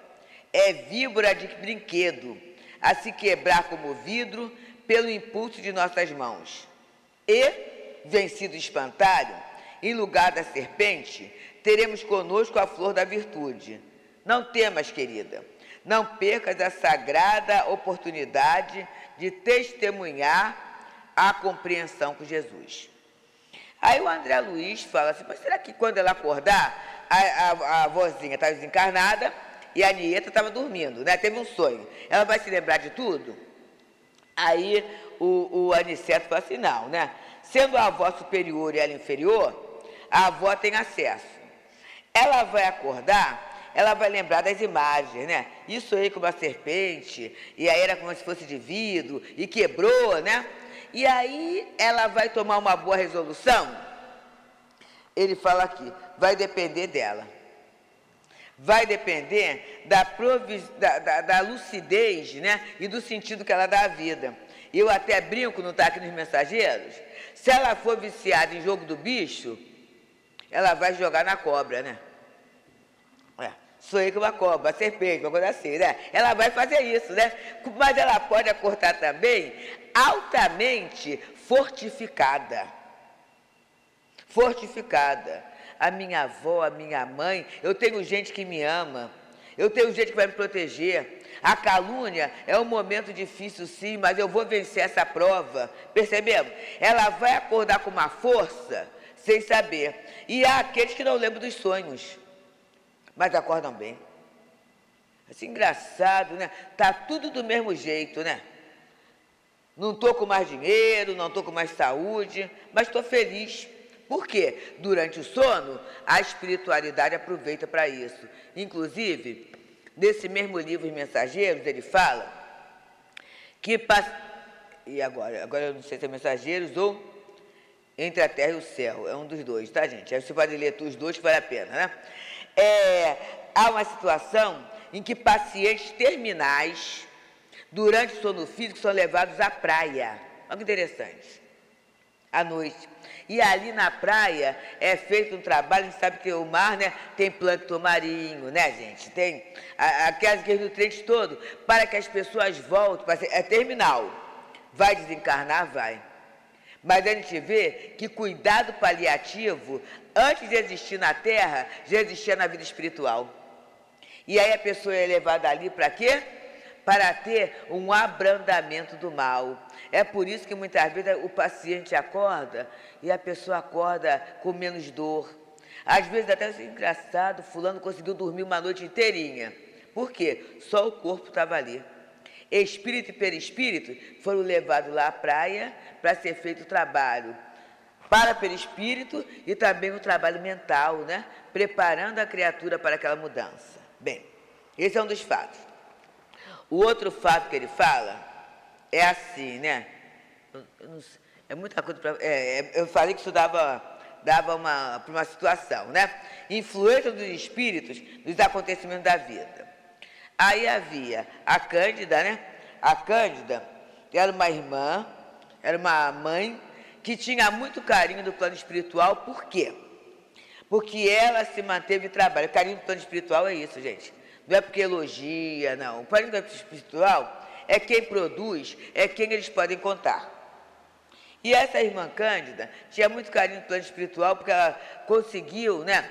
É víbora de brinquedo, a se quebrar como vidro pelo impulso de nossas mãos. E, vencido o espantalho, em lugar da serpente, teremos conosco a flor da virtude. Não temas, querida, não percas a sagrada oportunidade de testemunhar a compreensão com Jesus. Aí o André Luiz fala assim, mas será que quando ela acordar, a avózinha estava desencarnada e a nieta estava dormindo, né? Teve um sonho. Ela vai se lembrar de tudo? Aí o Aniceto fala assim, não, né? Sendo a avó superior e ela inferior, a avó tem acesso. Ela vai acordar, ela vai lembrar das imagens, né? Isso aí com uma serpente, e aí era como se fosse de vidro, e quebrou, né? E aí ela vai tomar uma boa resolução? Ele fala aqui, vai depender dela. Vai depender da lucidez, né? E do sentido que ela dá à vida. Eu até brinco, não está aqui nos Mensageiros, se ela for viciada em jogo do bicho, ela vai jogar na cobra, né? Sonhei com uma cobra, uma serpente, uma coisa assim, né? Ela vai fazer isso, né? Mas ela pode acordar também altamente fortificada. Fortificada. A minha avó, a minha mãe, eu tenho gente que me ama. Eu tenho gente que vai me proteger. A calúnia é um momento difícil, sim, mas eu vou vencer essa prova. Percebemos? Ela vai acordar com uma força sem saber. E há aqueles que não lembram dos sonhos, mas acordam bem. Assim, engraçado, né? Tá tudo do mesmo jeito, né? Não estou com mais dinheiro, não estou com mais saúde, mas estou feliz. Por quê? Durante o sono, a espiritualidade aproveita para isso. Inclusive, nesse mesmo livro, Os Mensageiros, ele fala que... E agora eu não sei se é Mensageiros ou Entre a Terra e o Céu. É um dos dois, tá, gente? Aí você pode ler os dois que vale a pena, né? Há uma situação em que pacientes terminais, durante o sono físico, são levados à praia. Olha que interessante. À noite. E ali na praia é feito um trabalho, a gente sabe que o mar, né, tem plâncton marinho, né, gente? Tem aqueles nutrientes todos, para que as pessoas voltem, é terminal. Vai desencarnar? Vai. Mas a gente vê que cuidado paliativo, antes de existir na Terra, já existia na vida espiritual. E aí a pessoa é levada ali para quê? Para ter um abrandamento do mal. É por isso que muitas vezes o paciente acorda e a pessoa acorda com menos dor. Às vezes até é engraçado, fulano conseguiu dormir uma noite inteirinha. Por quê? Só o corpo estava ali. Espírito e perispírito foram levados lá à praia para ser feito o trabalho para perispírito e também o trabalho mental, né? Preparando a criatura para aquela mudança. Bem, esse é um dos fatos. O outro fato que ele fala é assim, né? É muita coisa para... eu falei que isso dava para uma situação, né? Influência dos espíritos nos acontecimentos da vida. Aí havia a Cândida, né? A Cândida era uma irmã, era uma mãe que tinha muito carinho do plano espiritual. Por quê? Porque ela se manteve em trabalho. O carinho do plano espiritual é isso, gente. Não é porque elogia, não. O plano espiritual é quem produz, é quem eles podem contar. E essa irmã Cândida tinha muito carinho do plano espiritual porque ela conseguiu, né,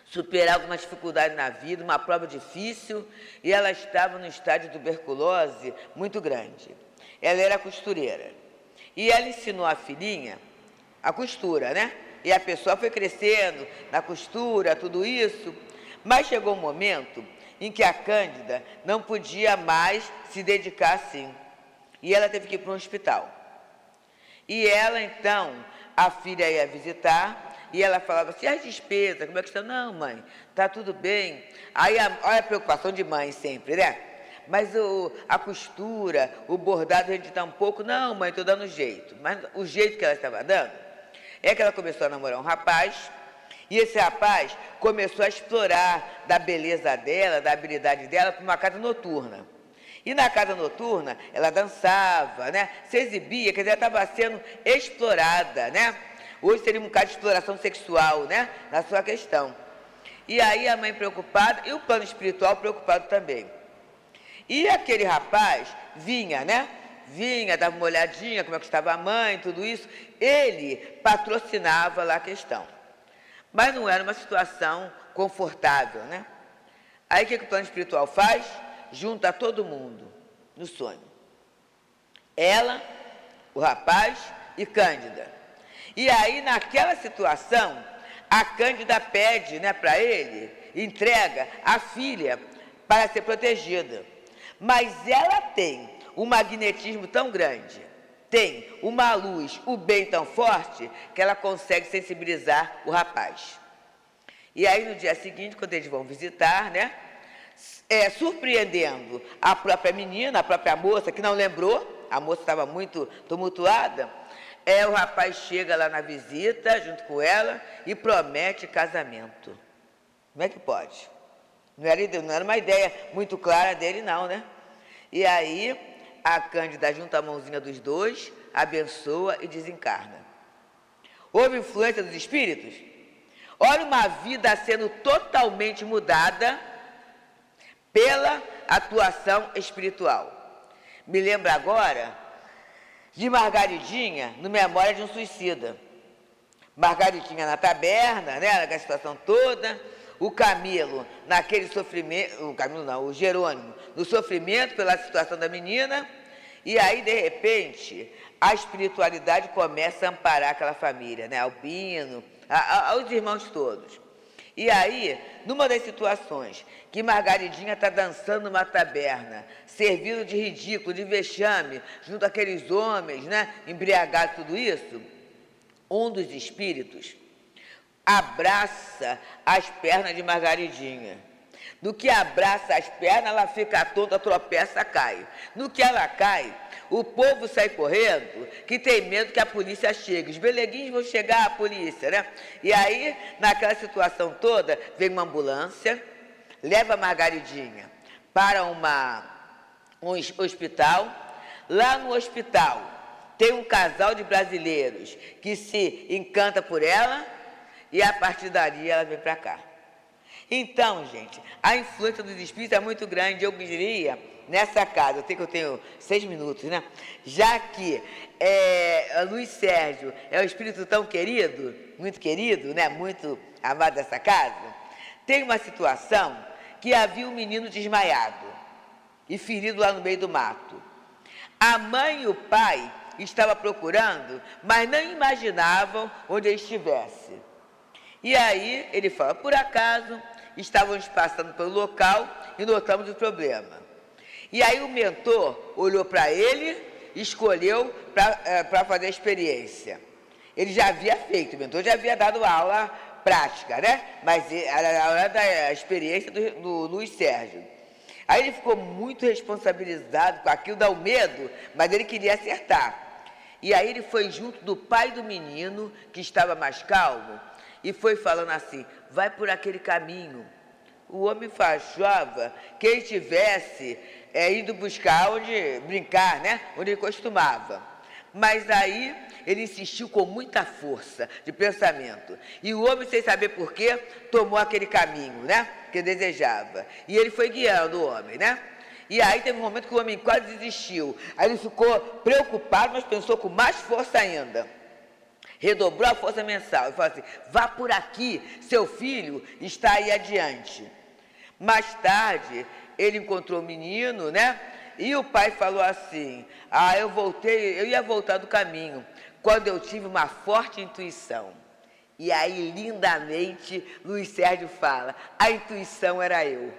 superar algumas dificuldades na vida, uma prova difícil, e ela estava no estágio de tuberculose muito grande. Ela era costureira. E ela ensinou a filhinha a costura, né? E a pessoa foi crescendo na costura, tudo isso, mas chegou um momento em que a Cândida não podia mais se dedicar assim. E ela teve que ir para um hospital. E ela, então, a filha ia visitar, e ela falava assim, as despesas, como é que está? Não, mãe, está tudo bem. Aí, olha a preocupação de mãe sempre, né? Mas a costura, o bordado, a gente está um pouco, não, mãe, estou dando jeito. Mas o jeito que ela estava dando é que ela começou a namorar um rapaz, e esse rapaz começou a explorar da beleza dela, da habilidade dela, para uma casa noturna. E na casa noturna, ela dançava, né? Se exibia, quer dizer, ela estava sendo explorada, né? Hoje seria um caso de exploração sexual, né? Na sua questão. E aí a mãe preocupada e o plano espiritual preocupado também. E aquele rapaz vinha, né? Vinha, dava uma olhadinha, como é que estava a mãe, tudo isso. Ele patrocinava lá a questão. Mas não era uma situação confortável, né? Aí o que o plano espiritual faz? Junta todo mundo no sonho. Ela, o rapaz e Cândida. E aí, naquela situação, a Cândida pede, né, para ele, entrega a filha para ser protegida. Mas ela tem um magnetismo tão grande, tem uma luz, o bem tão forte, que ela consegue sensibilizar o rapaz. E aí, no dia seguinte, quando eles vão visitar, né, surpreendendo a própria menina, a própria moça, que não lembrou, a moça estava muito tumultuada, o rapaz chega lá na visita, junto com ela, e promete casamento. Como é que pode? Não era uma ideia muito clara dele, não, né? E aí, a Cândida junta a mãozinha dos dois, abençoa e desencarna. Houve influência dos espíritos? Olha uma vida sendo totalmente mudada pela atuação espiritual. Me lembro agora de Margaridinha, no Memória de um Suicida. Margaridinha na taberna, né, naquela situação toda, o Camilo naquele sofrimento, o Camilo não, o Jerônimo, no sofrimento pela situação da menina, e aí, de repente, a espiritualidade começa a amparar aquela família, né? Albino, os irmãos todos. E aí, numa das situações que Margaridinha está dançando numa taberna, servindo de ridículo, de vexame, junto àqueles homens, né? Embriagados, tudo isso, um dos espíritos abraça as pernas de Margaridinha. No que abraça as pernas, ela fica tonta, tropeça, cai. No que ela cai, o povo sai correndo, que tem medo que a polícia chegue. Os beleguinhos vão chegar à polícia, né? E aí, naquela situação toda, vem uma ambulância, leva a Margaridinha para um hospital. Lá no hospital, tem um casal de brasileiros que se encanta por ela, e a partir dali ela vem para cá. Então, gente, a influência dos espíritos é muito grande, eu diria, nessa casa. Eu sei que eu tenho 6 minutos, né? Já que Luiz Sérgio é um espírito tão querido, né? Muito amado dessa casa, tem uma situação que havia um menino desmaiado e ferido lá no meio do mato. A mãe e o pai estavam procurando, mas não imaginavam onde ele estivesse. E aí ele fala, por acaso, estávamos passando pelo local e notamos o problema. E aí o mentor olhou para ele e escolheu para fazer a experiência. Ele já havia feito, o mentor já havia dado aula prática, né? Mas era a hora da experiência do Luiz Sérgio. Aí ele ficou muito responsabilizado com aquilo, dá o medo, mas ele queria acertar. E aí ele foi junto do pai do menino, que estava mais calmo, e foi falando assim, vai por aquele caminho. O homem achava que ele tivesse ido buscar onde brincar, né? Onde ele costumava. Mas aí ele insistiu com muita força de pensamento. E o homem, sem saber por quê, tomou aquele caminho, né? Que desejava. E ele foi guiando o homem, né? E aí teve um momento que o homem quase desistiu. Aí ele ficou preocupado, mas pensou com mais força ainda. Redobrou a força mensal e falou assim, vá por aqui, seu filho está aí adiante. Mais tarde, ele encontrou o menino, né? E o pai falou assim, eu ia voltar do caminho, quando eu tive uma forte intuição. E aí, lindamente, Luiz Sérgio fala, a intuição era eu.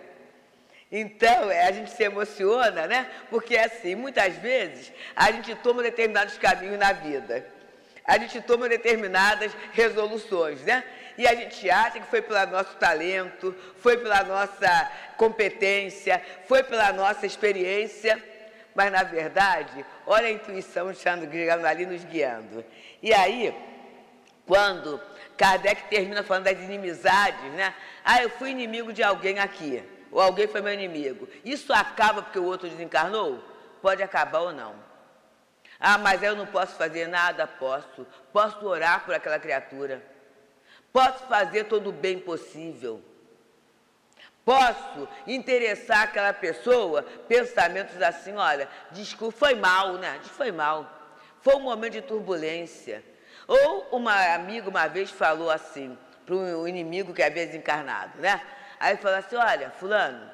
Então, a gente se emociona, né? Porque assim, muitas vezes, a gente toma determinados caminhos na vida. A gente toma determinadas resoluções, né? E a gente acha que foi pelo nosso talento, foi pela nossa competência, foi pela nossa experiência, mas, na verdade, olha a intuição chegando ali, nos guiando. E aí, quando Kardec termina falando das inimizades, né? Eu fui inimigo de alguém aqui, ou alguém foi meu inimigo. Isso acaba porque o outro desencarnou? Pode acabar ou não. Mas eu não posso fazer nada? Posso. Posso orar por aquela criatura. Posso fazer todo o bem possível. Posso interessar aquela pessoa pensamentos assim, olha, desculpa, foi mal, né? Foi mal. Foi um momento de turbulência. Ou uma amiga uma vez falou assim, para um inimigo que havia desencarnado, né? Aí falou assim, olha, fulano,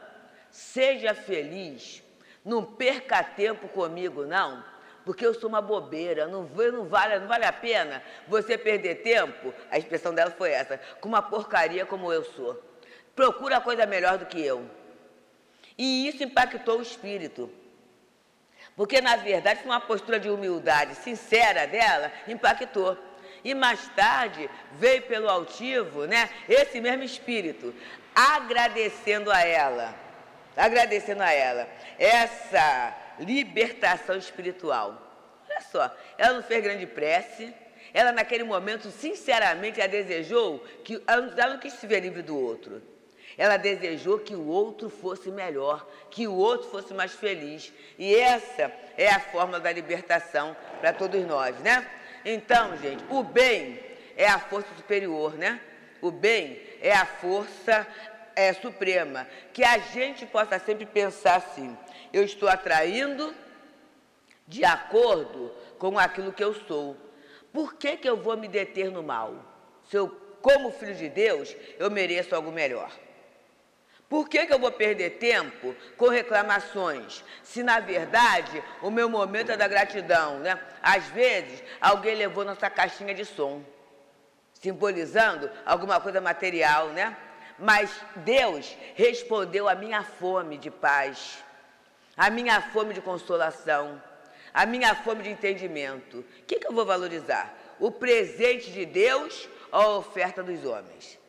seja feliz, não perca tempo comigo, não. Porque eu sou uma bobeira, não vale a pena você perder tempo, a expressão dela foi essa, com uma porcaria como eu sou. Procura coisa melhor do que eu. E isso impactou o espírito. Porque, na verdade, foi uma postura de humildade sincera dela, impactou. E mais tarde, veio pelo altivo, né, esse mesmo espírito, agradecendo a ela essa libertação espiritual. Olha só, ela não fez grande prece, ela naquele momento, sinceramente, ela desejou que, ela não quis se ver livre do outro. Ela desejou que o outro fosse melhor, que o outro fosse mais feliz. E essa é a fórmula da libertação para todos nós, né? Então, gente, o bem é a força superior, né? O bem é a força suprema. Que a gente possa sempre pensar assim, eu estou atraindo de acordo com aquilo que eu sou. Por que eu vou me deter no mal? Se eu como filho de Deus, eu mereço algo melhor. Por que eu vou perder tempo com reclamações, se na verdade o meu momento é da gratidão, né? Às vezes, alguém levou nossa caixinha de som, simbolizando alguma coisa material, né? Mas Deus respondeu à minha fome de paz, à minha fome de consolação, à minha fome de entendimento. O que eu vou valorizar? O presente de Deus ou a oferta dos homens?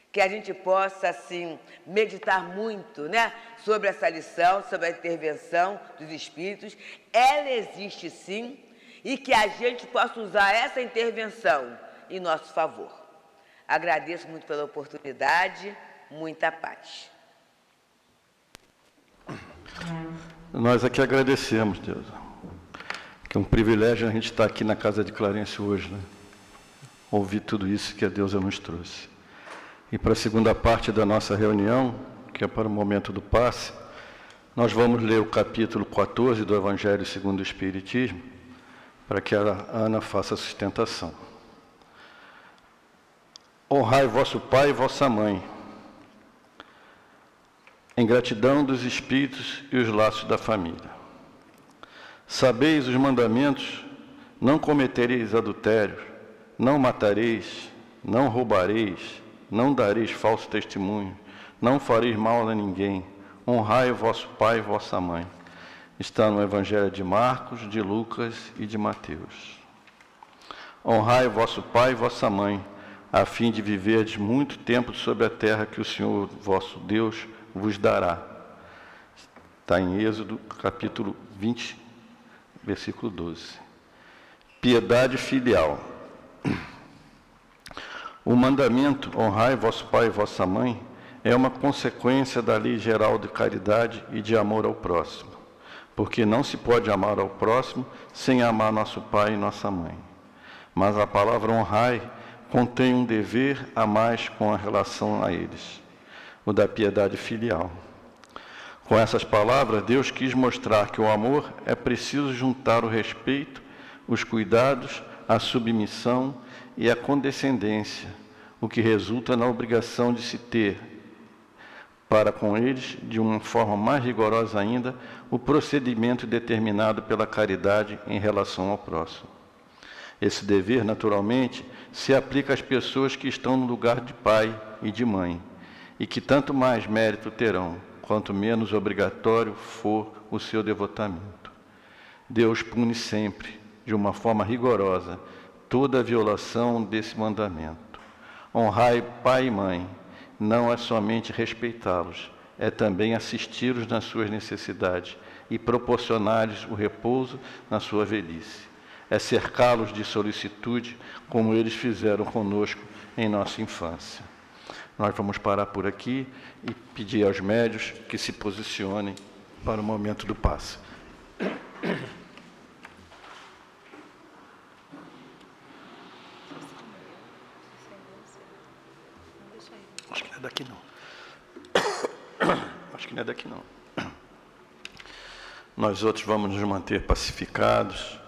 Que a gente possa, assim, meditar muito, né, sobre essa lição, sobre a intervenção dos Espíritos. Ela existe sim, e que a gente possa usar essa intervenção em nosso favor. Agradeço muito pela oportunidade, muita paz. Nós aqui agradecemos, Deus, que é um privilégio a gente estar aqui na Casa de Clarence hoje, né? Ouvir tudo isso que a Deus nos trouxe. E para a segunda parte da nossa reunião, que é para o momento do passe, nós vamos ler o capítulo 14 do Evangelho segundo o Espiritismo, para que a Ana faça a sustentação. Honrai vosso pai e vossa mãe, em gratidão dos espíritos e os laços da família. Sabeis os mandamentos: não cometereis adultério, não matareis, não roubareis, não dareis falso testemunho, não fareis mal a ninguém, honrai o vosso pai e vossa mãe. Está no Evangelho de Marcos, de Lucas e de Mateus. Honrai o vosso pai e vossa mãe, a fim de viverdes muito tempo sobre a terra que o Senhor vosso Deus vos dará. Está em Êxodo, capítulo 20, versículo 12. Piedade filial. O mandamento, honrai vosso pai e vossa mãe, é uma consequência da lei geral de caridade e de amor ao próximo, porque não se pode amar ao próximo sem amar nosso pai e nossa mãe. Mas a palavra honrai contém um dever a mais com a relação a eles, o da piedade filial. Com essas palavras, Deus quis mostrar que o amor é preciso juntar o respeito, os cuidados, a submissão e a condescendência, o que resulta na obrigação de se ter, para com eles, de uma forma mais rigorosa ainda, o procedimento determinado pela caridade em relação ao próximo. Esse dever, naturalmente, se aplica às pessoas que estão no lugar de pai e de mãe, e que tanto mais mérito terão, quanto menos obrigatório for o seu devotamento. Deus pune sempre, de uma forma rigorosa, toda a violação desse mandamento. Honrai pai e mãe, não é somente respeitá-los, é também assisti-los nas suas necessidades e proporcionar-lhes o repouso na sua velhice. É cercá-los de solicitude, como eles fizeram conosco em nossa infância. Nós vamos parar por aqui e pedir aos médios que se posicionem para o momento do passe. Acho que não é daqui, não. Acho que não é daqui, não. Nós outros vamos nos manter pacificados,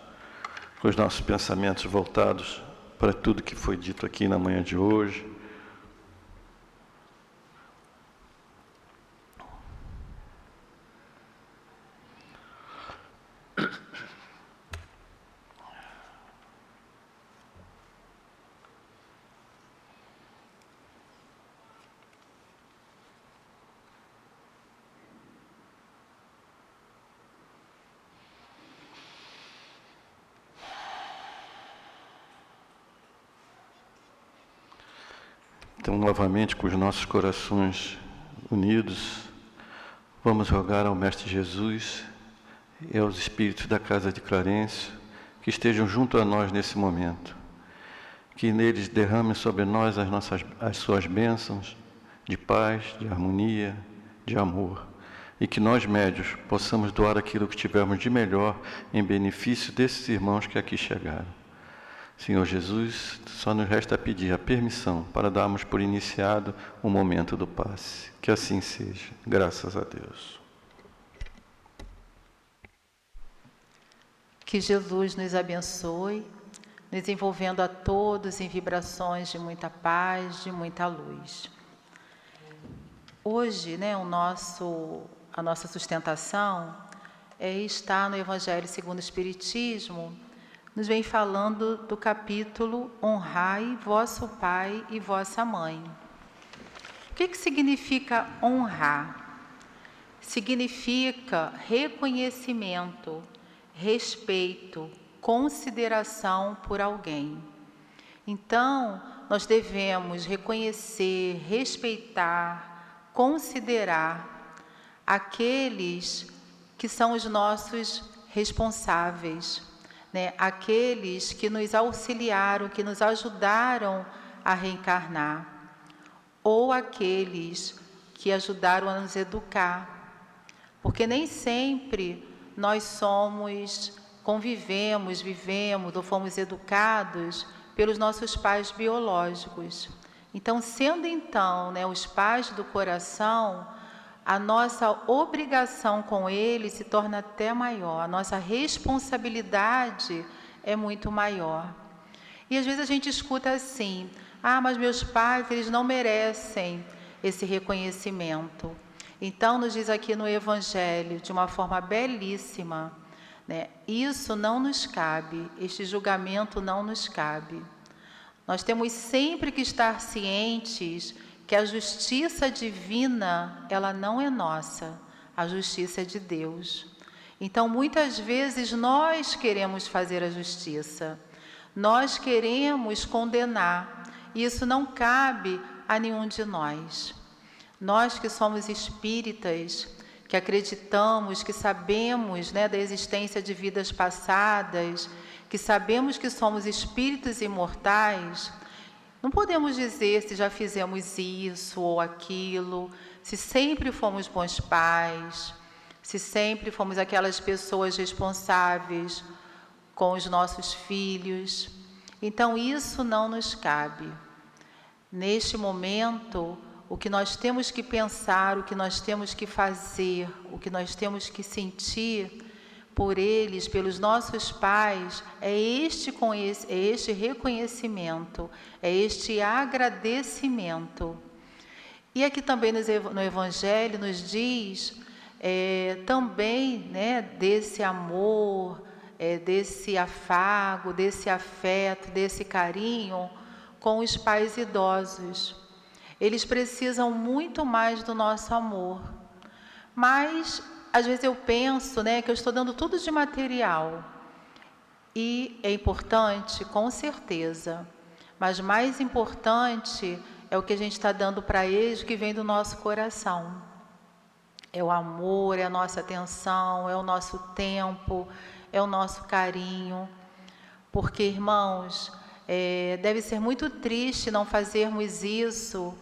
com os nossos pensamentos voltados para tudo que foi dito aqui na manhã de hoje. Então, novamente, com os nossos corações unidos, vamos rogar ao Mestre Jesus e aos Espíritos da Casa de Clarence que estejam junto a nós nesse momento, que neles derrame sobre nós as suas bênçãos de paz, de harmonia, de amor, e que nós, médios, possamos doar aquilo que tivermos de melhor em benefício desses irmãos que aqui chegaram. Senhor Jesus, só nos resta pedir a permissão para darmos por iniciado o momento do passe. Que assim seja. Graças a Deus. Que Jesus nos abençoe, nos envolvendo a todos em vibrações de muita paz, de muita luz. Hoje, né, a nossa sustentação está no Evangelho segundo o Espiritismo, nos vem falando do capítulo Honrai vosso pai e vossa mãe. O que significa honrar? Significa reconhecimento, respeito, consideração por alguém. Então, nós devemos reconhecer, respeitar, considerar aqueles que são os nossos responsáveis, né? Aqueles que nos auxiliaram, que nos ajudaram a reencarnar, ou aqueles que ajudaram a nos educar, porque nem sempre nós vivemos ou fomos educados pelos nossos pais biológicos. Então, sendo então, né, os pais do coração, a nossa obrigação com eles se torna até maior, a nossa responsabilidade é muito maior. E às vezes a gente escuta assim: ah, mas meus pais, eles não merecem esse reconhecimento. Então, nos diz aqui no Evangelho, de uma forma belíssima, né, isso não nos cabe, este julgamento não nos cabe. Nós temos sempre que estar cientes que a justiça divina, ela não é nossa, a justiça é de Deus. Então, muitas vezes, nós queremos fazer a justiça, nós queremos condenar, e isso não cabe a nenhum de nós. Nós que somos espíritas, que acreditamos, que sabemos, né, da existência de vidas passadas, que sabemos que somos espíritos imortais, não podemos dizer se já fizemos isso ou aquilo, se sempre fomos bons pais, se sempre fomos aquelas pessoas responsáveis com os nossos filhos. Então, isso não nos cabe. Neste momento, o que nós temos que pensar, o que nós temos que fazer, o que nós temos que sentir por eles, pelos nossos pais, é este reconhecimento, é este agradecimento. E aqui também no Evangelho nos diz também, né, desse amor, desse afago, desse afeto, desse carinho com os pais idosos. Eles precisam muito mais do nosso amor. Mas às vezes eu penso, né, que eu estou dando tudo de material. E é importante, com certeza. Mas mais importante é o que a gente está dando para eles, que vem do nosso coração. É o amor, é a nossa atenção, é o nosso tempo, é o nosso carinho. Porque, irmãos, deve ser muito triste não fazermos isso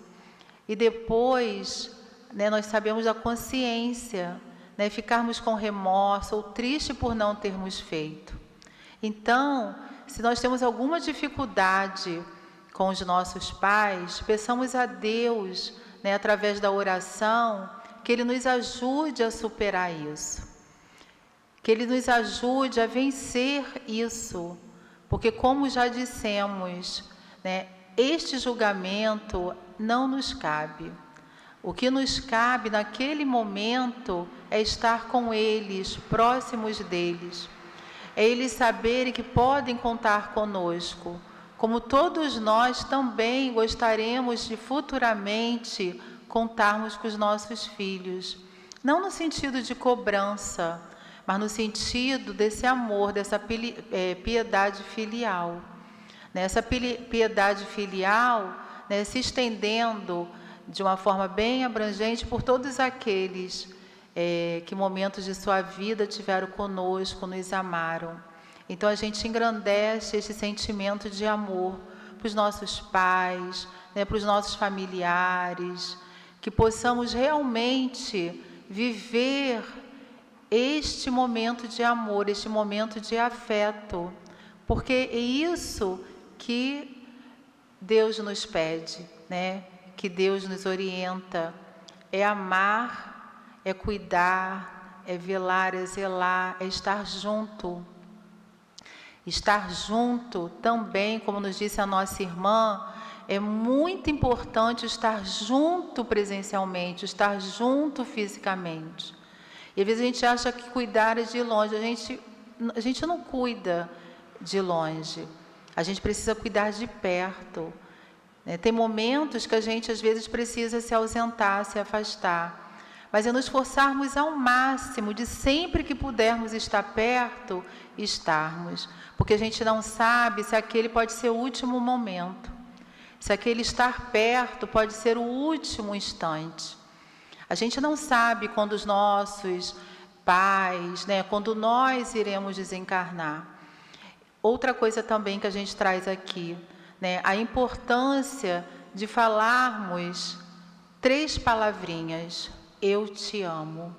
e depois, né, nós sabemos da consciência, né, ficarmos com remorso ou triste por não termos feito. Então, se nós temos alguma dificuldade com os nossos pais, peçamos a Deus, né, através da oração, que Ele nos ajude a superar isso, que Ele nos ajude a vencer isso, porque, como já dissemos, né, este julgamento não nos cabe. O que nos cabe naquele momento é estar com eles, próximos deles. É eles saberem que podem contar conosco, como todos nós também gostaríamos de futuramente contarmos com os nossos filhos. Não no sentido de cobrança, mas no sentido desse amor, dessa piedade filial. Essa piedade filial, né, se estendendo de uma forma bem abrangente por todos aqueles que momentos de sua vida tiveram conosco, nos amaram. Então a gente engrandece esse sentimento de amor para os nossos pais, né, para os nossos familiares, que possamos realmente viver este momento de amor, este momento de afeto, porque é isso que Deus nos pede, né? Que Deus nos orienta, é amar, é cuidar, é velar, é zelar, é estar junto. Estar junto também, como nos disse a nossa irmã, é muito importante estar junto presencialmente, estar junto fisicamente. E às vezes a gente acha que cuidar é de longe, a gente não cuida de longe, a gente precisa cuidar de perto. Tem momentos que a gente às vezes precisa se ausentar, se afastar. Mas é nos esforçarmos ao máximo de sempre que pudermos estar perto, estarmos. Porque a gente não sabe se aquele pode ser o último momento. Se aquele estar perto pode ser o último instante. A gente não sabe quando os nossos pais, quando nós iremos desencarnar. Outra coisa também que a gente traz aqui, a importância de falarmos 3 palavrinhas. Eu te amo.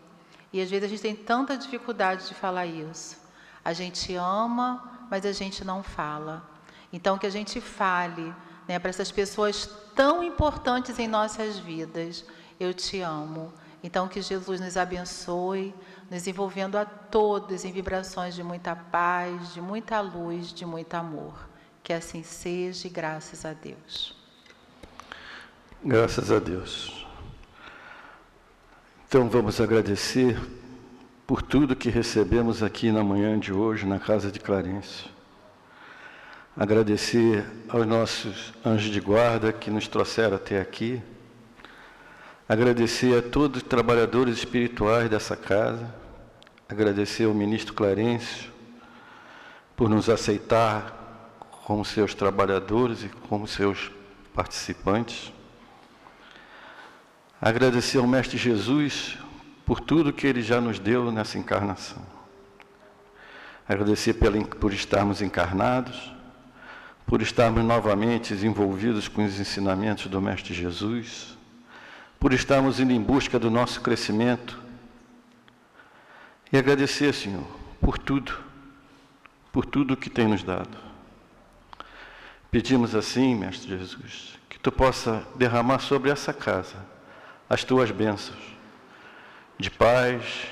E às vezes a gente tem tanta dificuldade de falar isso. A gente ama, mas a gente não fala. Então que a gente fale, para essas pessoas tão importantes em nossas vidas. Eu te amo. Então que Jesus nos abençoe, nos envolvendo a todos em vibrações de muita paz, de muita luz, de muito amor. Que assim seja, e graças a Deus. Graças a Deus. Então vamos agradecer por tudo que recebemos aqui na manhã de hoje, na casa de Clarencio. Agradecer aos nossos anjos de guarda que nos trouxeram até aqui. Agradecer a todos os trabalhadores espirituais dessa casa. Agradecer ao ministro Clarencio por nos aceitar como seus trabalhadores e como seus participantes. Agradecer ao Mestre Jesus por tudo que Ele já nos deu nessa encarnação. Agradecer por estarmos encarnados, por estarmos novamente envolvidos com os ensinamentos do Mestre Jesus, por estarmos indo em busca do nosso crescimento. E agradecer, Senhor, por tudo que tem nos dado. Pedimos assim, Mestre Jesus, que Tu possa derramar sobre essa casa as Tuas bênçãos, de paz,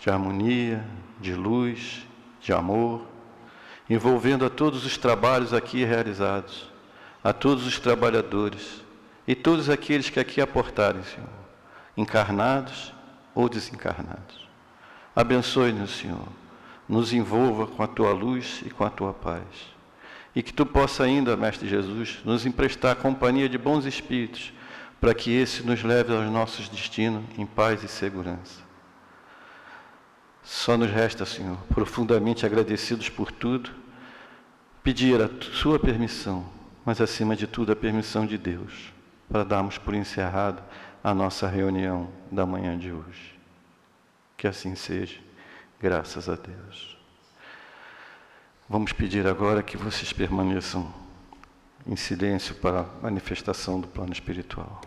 de harmonia, de luz, de amor, envolvendo a todos os trabalhos aqui realizados, a todos os trabalhadores e todos aqueles que aqui aportarem, Senhor, encarnados ou desencarnados. Abençoe-nos, Senhor, nos envolva com a Tua luz e com a Tua paz. E que Tu possa ainda, Mestre Jesus, nos emprestar a companhia de bons espíritos, para que esse nos leve aos nossos destinos em paz e segurança. Só nos resta, Senhor, profundamente agradecidos por tudo, pedir a Sua permissão, mas acima de tudo a permissão de Deus, para darmos por encerrado a nossa reunião da manhã de hoje. Que assim seja, graças a Deus. Vamos pedir agora que vocês permaneçam em silêncio para a manifestação do plano espiritual.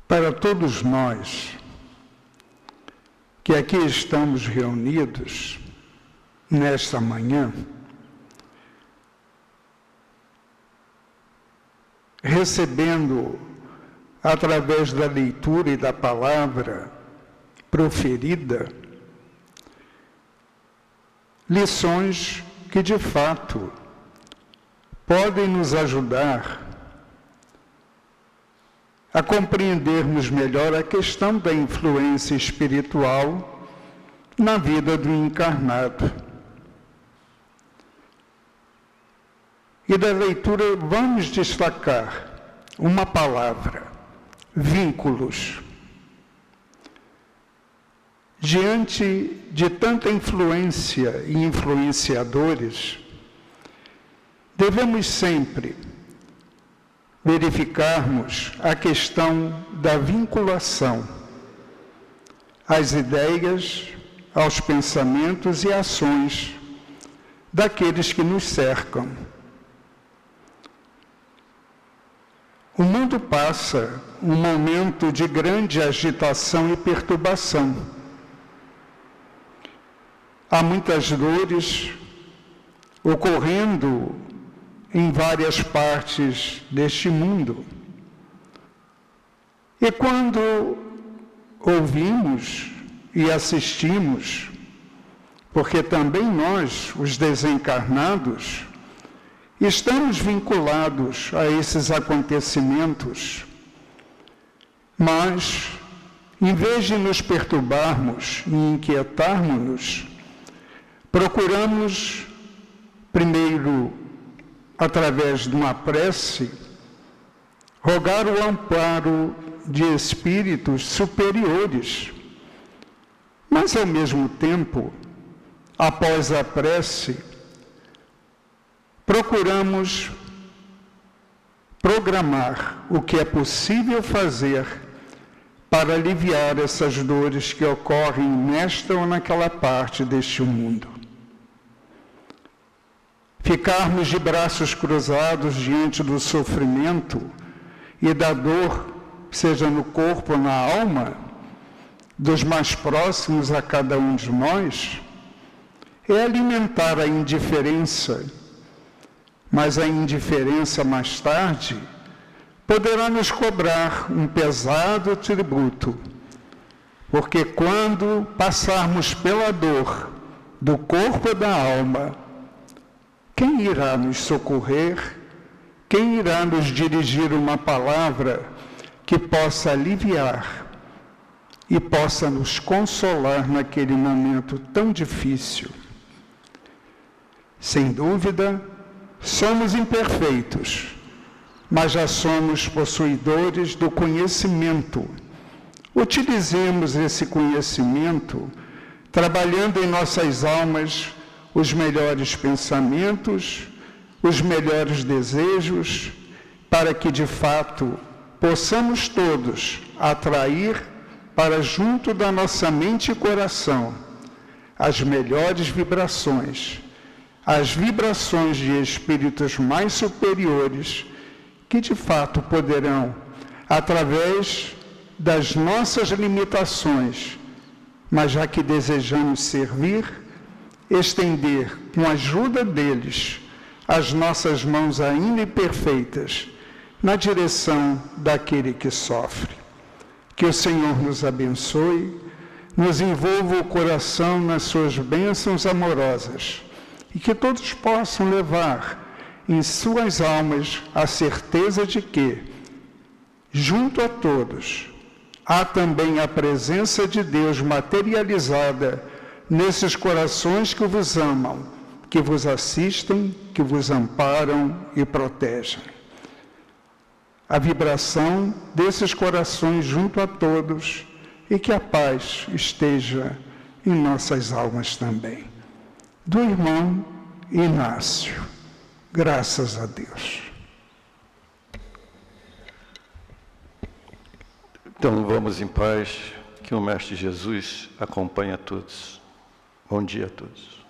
Para todos nós que aqui estamos reunidos nesta manhã, recebendo através da leitura e da palavra proferida, lições que de fato podem nos ajudar a compreendermos melhor a questão da influência espiritual na vida do encarnado. E da leitura vamos destacar uma palavra: vínculos. Diante de tanta influência e influenciadores, devemos sempre verificarmos a questão da vinculação às ideias, aos pensamentos e ações daqueles que nos cercam. O mundo passa um momento de grande agitação e perturbação. Há muitas dores ocorrendo em várias partes deste mundo. E quando ouvimos e assistimos, porque também nós, os desencarnados, estamos vinculados a esses acontecimentos, mas, em vez de nos perturbarmos e inquietarmos-nos, procuramos, primeiro, através de uma prece, rogar o amparo de espíritos superiores, mas, ao mesmo tempo, após a prece, procuramos programar o que é possível fazer para aliviar essas dores que ocorrem nesta ou naquela parte deste mundo. Ficarmos de braços cruzados diante do sofrimento e da dor, seja no corpo ou na alma, dos mais próximos a cada um de nós, é alimentar a indiferença, mas a indiferença mais tarde poderá nos cobrar um pesado tributo, porque quando passarmos pela dor do corpo e da alma, quem irá nos socorrer? Quem irá nos dirigir uma palavra que possa aliviar e possa nos consolar naquele momento tão difícil? Sem dúvida, somos imperfeitos, mas já somos possuidores do conhecimento. Utilizemos esse conhecimento, trabalhando em nossas almas os melhores pensamentos, os melhores desejos, para que, de fato, possamos todos atrair para junto da nossa mente e coração as melhores vibrações, as vibrações de espíritos mais superiores, que de fato poderão, através das nossas limitações, mas já que desejamos servir, estender, com a ajuda deles, as nossas mãos ainda imperfeitas, na direção daquele que sofre. Que o Senhor nos abençoe, nos envolva o coração nas suas bênçãos amorosas, e que todos possam levar em suas almas a certeza de que, junto a todos, há também a presença de Deus materializada nesses corações que vos amam, que vos assistem, que vos amparam e protegem. A vibração desses corações junto a todos, e que a paz esteja em nossas almas também. Do irmão Inácio. Graças a Deus. Então vamos em paz, que o Mestre Jesus acompanhe a todos. Bom dia a todos.